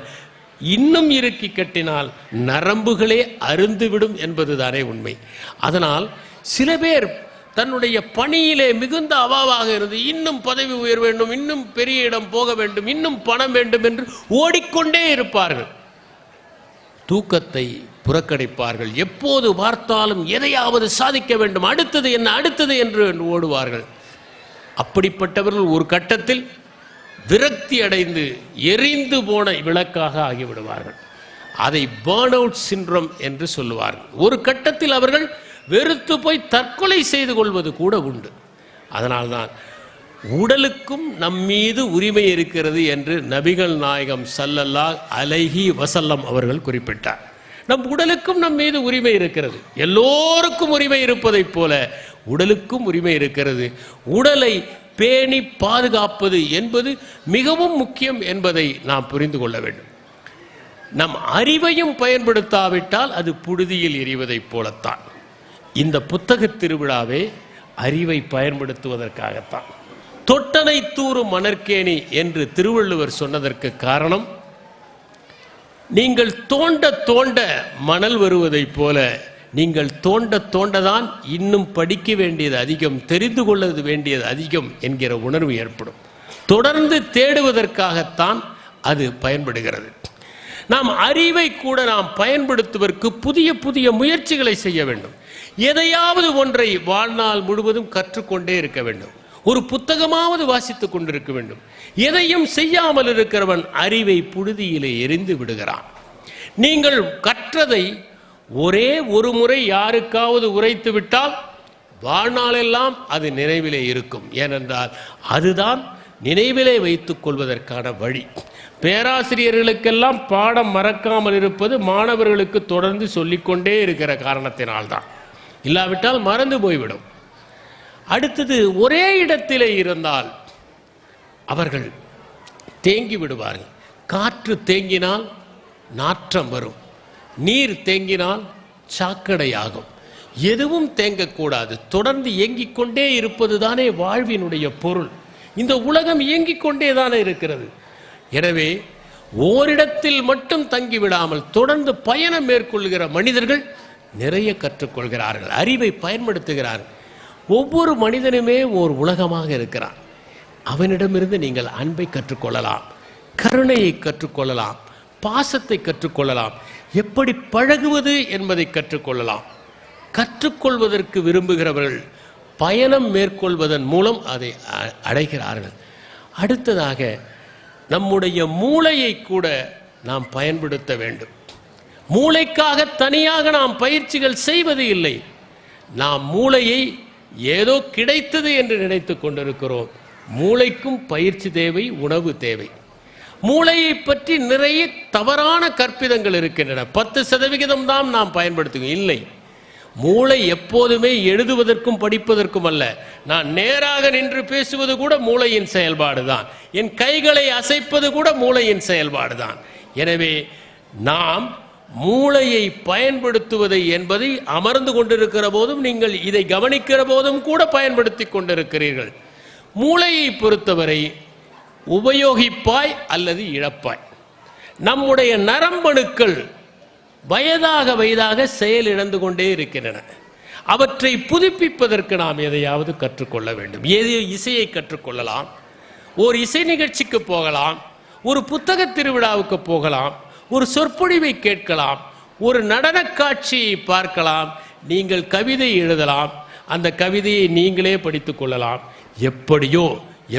B: இன்னும் இறுக்கி கட்டினால் நரம்புகளே அருந்துவிடும் என்பதுதானே உண்மை. அதனால் சில பேர் தன்னுடைய பணியிலே மிகுந்த அவாவாக இருந்து இன்னும் பதவி உயர் வேண்டும், இன்னும் பெரிய இடம் போக வேண்டும், இன்னும் பணம் வேண்டும் என்று ஓடிக்கொண்டே இருப்பார்கள். தூக்கத்தை புறக்கணிப்பார்கள். எப்போது பார்த்தாலும் எதையாவது சாதிக்க வேண்டும், அடுத்தது என்ன அடுத்தது என்று ஓடுவார்கள். அப்படிப்பட்டவர்கள் ஒரு கட்டத்தில் விரக்தி அடைந்து எரிந்து போன விளக்காக ஆகிவிடுவார்கள். அதை பர்ன் அவுட் சிண்ட்ரோம் என்று சொல்லுவார்கள். ஒரு கட்டத்தில் அவர்கள் வெறுத்து போய் தற்கொலை செய்து கொள்வது கூட உண்டு. அதனால்தான் உடலுக்கும் நம்மீது உரிமை இருக்கிறது என்று நபிகள் நாயகம் ஸல்லல்லாஹு அலைஹி வஸல்லம் அவர்கள் குறிப்பிட்டார். நம் உடலுக்கும் நம் மீது உரிமை இருக்கிறது. எல்லோருக்கும் உரிமை இருப்பதைப் போல உடலுக்கும் உரிமை இருக்கிறது. உடலை பேணி பாதுகாப்பது என்பது மிகவும் முக்கியம் என்பதை நாம் புரிந்து கொள்ள வேண்டும். நம் அறிவையும் பயன்படுத்தாவிட்டால் அது புழுதியில் எரிவதைப் போலத்தான். இந்த புத்தக திருவிழாவே அறிவை பயன்படுத்துவதற்காகத்தான். தொட்டனை தூறும் மணற்கேணி என்று திருவள்ளுவர் சொன்னதற்கு காரணம், நீங்கள் தோண்ட தோண்ட மணல் வருவதைப் போல நீங்கள் தோண்ட தோண்டதான் இன்னும் படிக்க வேண்டியது அதிகம், தெரிந்து கொள்ள வேண்டியது அதிகம் என்கிற உணர்வு ஏற்படும். தொடர்ந்து தேடுவதற்காகத்தான் அது பயன்படுகிறது. நாம் அறிவை கூட நாம் பயன்படுத்துவதற்கு புதிய புதிய முயற்சிகளை செய்ய வேண்டும். எதையாவது ஒன்றை வாழ்நாள் முழுவதும் கற்றுக்கொண்டே இருக்க வேண்டும். ஒரு புத்தகமாவது வாசித்துக் கொண்டிருக்க வேண்டும். எதையும் செய்யாமல் இருக்கிறவன் அறிவை புழுதியிலே எரிந்து விடுகிறான். நீங்கள் கற்றதை ஒரே ஒரு முறை யாருக்காவது உரைத்து விட்டால் வாழ்நாளெல்லாம் அது நினைவிலே இருக்கும். ஏனென்றால் அதுதான் நினைவிலே வைத்துக் கொள்வதற்கான வழி. பேராசிரியர்களுக்கெல்லாம் பாடம் மறக்காமல் இருப்பது மாணவர்களுக்கு தொடர்ந்து சொல்லிக்கொண்டே இருக்கிற காரணத்தினால்தான். இல்லாவிட்டால் மறந்து போய்விடும். அடுத்தது, ஒரே இடத்திலே இருந்தால் அவர்கள் தேங்கி விடுவார்கள். காற்று தேங்கினால் நாற்றம் வரும், நீர் தேங்கினால் சாக்கடையாகும். எதுவும் தேங்கக்கூடாது. தொடர்ந்து இயங்கிக் கொண்டே இருப்பது தானே வாழ்வினுடைய பொருள். இந்த உலகம் இயங்கிக் கொண்டே தானே இருக்கிறது. எனவே ஓரிடத்தில் மட்டும் தங்கிவிடாமல் தொடர்ந்து பயணம் மேற்கொள்கிற மனிதர்கள் நிறைய கற்றுக்கொள்கிறார்கள், அறிவை பயன்படுத்துகிறார்கள். ஒவ்வொரு மனிதனுமே ஓர் உலகமாக இருக்கிறான். அவனிடமிருந்து நீங்கள் அன்பை கற்றுக்கொள்ளலாம், கருணையை கற்றுக்கொள்ளலாம், பாசத்தை கற்றுக்கொள்ளலாம், எப்படி பழகுவது என்பதை கற்றுக்கொள்ளலாம். கற்றுக்கொள்வதற்கு விரும்புகிறவர்கள் பயணம் மேற்கொள்வதன் மூலம் அதை அடைகிறார்கள். அடுத்ததாக, நம்முடைய மூளையை கூட நாம் பயன்படுத்த வேண்டும். மூளைக்காக தனியாக நாம் பயிற்சிகள் செய்வது இல்லை. நாம் மூளையை ஏதோ கிடைத்தது என்று நினைத்து கொண்டிருக்கிறோம். மூளைக்கும் பயிற்சி தேவை, உணவு தேவை. மூளையை பற்றி நிறைய தவறான கற்பிதங்கள் இருக்கின்றன. 10% தான் நாம் பயன்படுத்துகிறோம். இல்லை, மூளை எப்போதுமே எழுதுவதற்கும் படிப்பதற்கும் அல்ல. நான் நேராக நின்று பேசுவது கூட மூளையின் செயல்பாடு தான். என் கைகளை அசைப்பது கூட மூளையின் செயல்பாடு தான். எனவே நாம் மூளையை பயன்படுத்துவதை என்பதை அமர்ந்து கொண்டிருக்கிற போதும் நீங்கள் இதை கவனிக்கிற போதும் கூட பயன்படுத்தி கொண்டிருக்கிறீர்கள். மூளையை பொறுத்தவரை உபயோகிப்பாய் அல்லது இழப்பாய். நம்முடைய நரம்பணுக்கள் வயதாக செயலிழந்து கொண்டே இருக்கின்றன. அவற்றை புதுப்பிப்பதற்கு நாம் எதையாவது கற்றுக்கொள்ள வேண்டும். இசையை கற்றுக்கொள்ளலாம், ஒரு இசை நிகழ்ச்சிக்கு போகலாம், ஒரு புத்தக திருவிழாவுக்கு போகலாம், ஒரு சொற்பொழிவை கேட்கலாம், ஒரு நடன காட்சியை பார்க்கலாம், நீங்கள் கவிதை எழுதலாம், அந்த கவிதையை நீங்களே படித்துக் கொள்ளலாம். எப்படியோ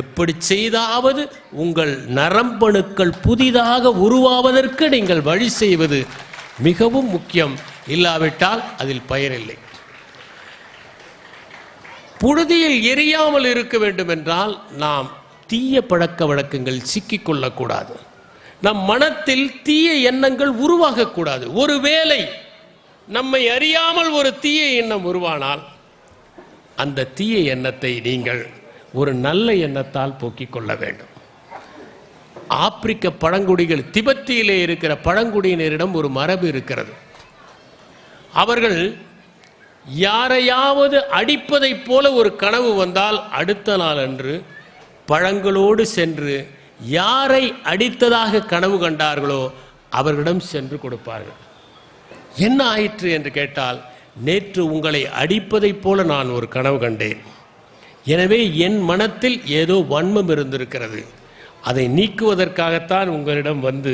B: எப்படி செய்தாவது உங்கள் நரம்பணுக்கள் புதிதாக உருவாவதற்கு நீங்கள் வழி செய்வது மிகவும் முக்கியம். இல்லாவிட்டால் அதில் பயனில்லை. புழுதியில் எரியாமல் இருக்க வேண்டும் என்றால் நாம் தீய பழக்க வழக்கங்கள் சிக்கிக்கொள்ளக்கூடாது. நம் மனத்தில் தீய எண்ணங்கள் உருவாகக்கூடாது. ஒருவேளை நம்மை அறியாமல் ஒரு தீய எண்ணம் உருவானால் அந்த தீய எண்ணத்தை நீங்கள் ஒரு நல்ல எண்ணத்தால் போக்கிக் கொள்ள வேண்டும். ஆப்பிரிக்க பழங்குடிகள், திபெத்தியிலே இருக்கிற பழங்குடியினரிடம் ஒரு மரபு இருக்கிறது. அவர்கள் யாரையாவது அடிப்பதைப் போல ஒரு கனவு வந்தால் அடுத்த நாள் அன்று பழங்களோடு சென்று யாரை அடித்ததாக கனவு கண்டார்களோ அவர்களிடம் சென்று கொடுப்பார்கள். என்ன ஆயிற்று என்று கேட்டால், நேற்று உங்களை அடிப்பதைப் போல நான் ஒரு கனவு கண்டேன். எனவே என் மனத்தில் ஏதோ வன்மம் இருந்திருக்கிறது. அதை நீக்குவதற்காகத்தான் உங்களிடம் வந்து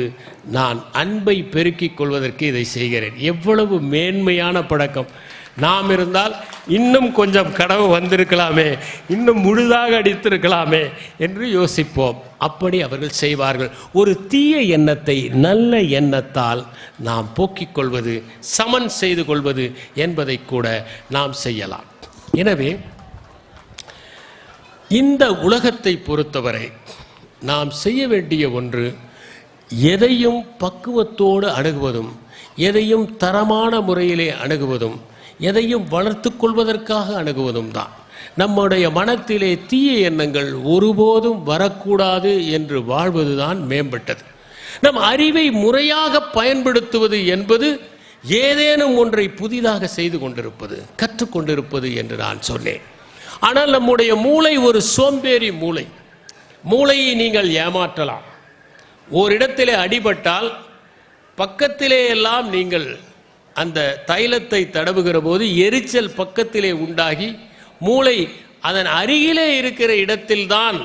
B: நான் அன்பை பெருக்கிக் கொள்வதற்கு இதை செய்கிறேன். எவ்வளவு மேன்மையான பழக்கம்! நாம் இருந்தால் இன்னும் கொஞ்சம் கனவு வந்திருக்கலாமே, இன்னும் முழுதாக அடித்திருக்கலாமே என்று யோசிப்போம். அப்படி அவர்கள் செய்வார்கள். ஒரு தீய எண்ணத்தை நல்ல எண்ணத்தால் நாம் போக்கிக் கொள்வது, சமன் செய்து கொள்வது என்பதை கூட நாம் செய்யலாம். எனவே இந்த உலகத்தை பொறுத்தவரை நாம் செய்ய வேண்டிய ஒன்று, எதையும் பக்குவத்தோடு அணுகுவதும், எதையும் தரமான முறையிலே அணுகுவதும், எதையும் வளர்த்து கொள்வதற்காக அணுகுவதும் தான். நம்முடைய மனத்திலே தீய எண்ணங்கள் ஒருபோதும் வரக்கூடாது என்று வாழ்வதுதான் மேம்பட்டது. நம் அறிவை முறையாக பயன்படுத்துவது என்பது ஏதேனும் ஒன்றை புதிதாக செய்து கொண்டிருப்பது, கற்றுக்கொண்டிருப்பது என்று நான் சொன்னேன். ஆனால் நம்முடைய மூளை ஒரு சோம்பேறி மூளை. மூளையை நீங்கள் ஏமாற்றலாம். ஓரிடத்திலே அடிபட்டால் பக்கத்திலே எல்லாம் நீங்கள் அந்த தைலத்தை தடவுகிற போது எரிச்சல் பக்கத்திலே உண்டாகி மூளை அதன் அருகிலே இருக்கிற இடத்தில்தான்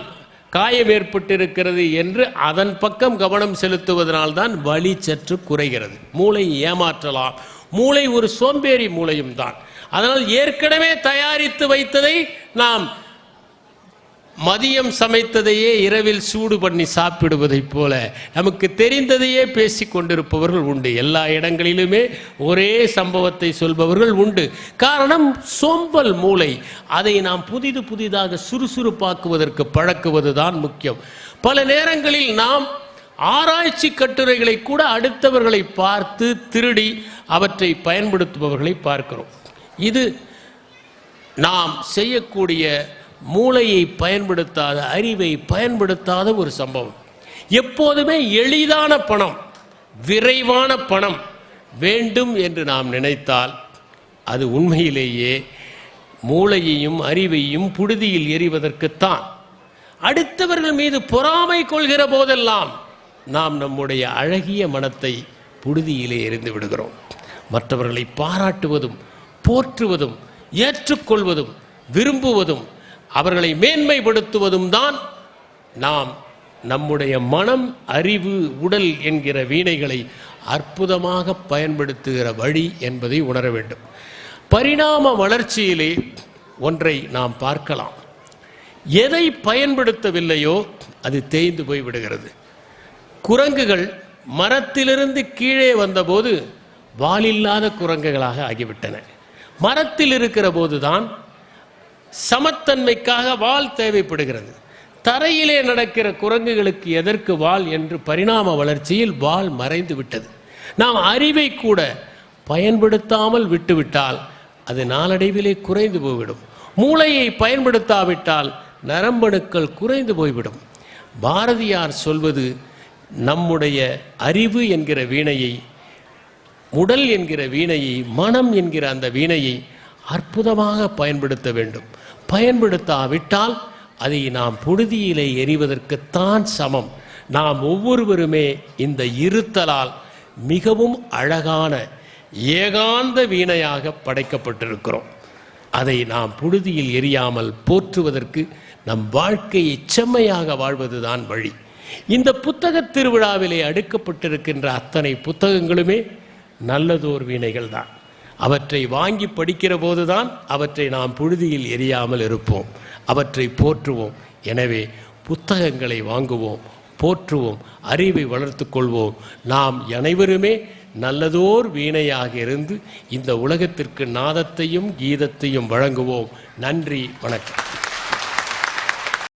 B: காயம் ஏற்பட்டிருக்கிறது என்று அதன் பக்கம் கவனம் செலுத்துவதனால்தான் வலி சற்று குறைகிறது. மூளை ஏமாற்றலாம். மூளை ஒரு சோம்பேறி மூளையும் தான். அதனால் ஏற்கனவே தயாரித்து வைத்ததை நாம் மதியம் சமைத்ததையே இரவில் சூடு பண்ணி சாப்பிடுவதைப் போல நமக்கு தெரிந்ததையே பேசி கொண்டிருப்பவர்கள் உண்டு. எல்லா இடங்களிலுமே ஒரே சம்பவத்தை சொல்பவர்கள் உண்டு. காரணம் சோம்பல் மூளை. அதை நாம் புதிதாக சுறுசுறுப்பாக்குவதற்கு பழக்குவதுதான் முக்கியம். பல நேரங்களில் நாம் ஆராய்ச்சி கட்டுரைகளை கூட அடுத்தவர்களை பார்த்து திருடி அவற்றை பயன்படுத்துபவர்களை பார்க்கிறோம். இது நாம் செய்யக்கூடிய மூளையை பயன்படுத்தாத, அறிவை பயன்படுத்தாத ஒரு சம்பவம். எப்போதுமே எளிதான பணம், விரைவான பணம் வேண்டும் என்று நாம் நினைத்தால் அது உண்மையிலேயே மூளையையும் அறிவையும் புழுதியில் எறிவதற்குத்தான். அடுத்தவர்கள் மீது பொறாமை கொள்கிற போதெல்லாம் நாம் நம்முடைய அழகிய மனத்தை புழுதியிலே எறிந்து விடுகிறோம். மற்றவர்களை பாராட்டுவதும் போற்றுவதும் ஏற்றுக்கொள்வதும் விரும்புவதும் அவர்களை மேன்மைப்படுத்துவதும் தான் நாம் நம்முடைய மனம், அறிவு, உடல் என்கிற வீணைகளை அற்புதமாக பயன்படுத்துகிற வழி என்பதை உணர வேண்டும். பரிணாம வளர்ச்சியிலே ஒன்றை நாம் பார்க்கலாம். எதை பயன்படுத்தவில்லையோ அது தேய்ந்து போய் விடுகிறது. குரங்குகள் மரத்திலிருந்து கீழே வந்தபோது வாலில்லாத குரங்குகளாக ஆகிவிட்டன. மரத்தில் இருக்கிற போதுதான் சமத்தன்மைக்காக வால் தேவைப்படுகிறது. தரையிலே நடக்கிற குரங்குகளுக்கு எதற்கு வால் என்று பரிணாம வளர்ச்சியில் வால் மறைந்து விட்டது. நாம் அறிவை கூட பயன்படுத்தாமல் விட்டுவிட்டால் அது நாளடைவிலே குறைந்து போய்விடும். மூளையை பயன்படுத்தாவிட்டால் நரம்பணுக்கள் குறைந்து போய்விடும். பாரதியார் சொல்வது நம்முடைய அறிவு என்கிற வீணையை, உடல் என்கிற வீணையை, மனம் என்கிற அந்த வீணையை அற்புதமாக பயன்படுத்த வேண்டும். பயன்படுத்தாவிட்டால் அதை நாம் புழுதியிலே எறிவதற்குத்தான் சமம். நாம் ஒவ்வொருவருமே இந்த இருத்தலால் மிகவும் அழகான ஏகாந்த வீணையாக படைக்கப்பட்டிருக்கிறோம். அதை நாம் புழுதியில் எறியாமல் போற்றுவதற்கு நம் வாழ்க்கையை செம்மையாக வாழ்வதுதான் வழி. இந்த புத்தக திருவிழாவிலே அடுக்கப்பட்டிருக்கின்ற அத்தனை புத்தகங்களுமே நல்லதோர் வீணைகள் தான். அவற்றை வாங்கி படிக்கிற போதுதான் அவற்றை நாம் புழுதியில் எரியாமல் இருப்போம். அவற்றை போற்றுவோம். எனவே புத்தகங்களை வாங்குவோம், போற்றுவோம், அறிவை வளர்த்து கொள்வோம். நாம் அனைவருமே நல்லதோர் வீணையாக இருந்து இந்த உலகத்திற்கு நாதத்தையும் கீதத்தையும் வழங்குவோம். நன்றி, வணக்கம்.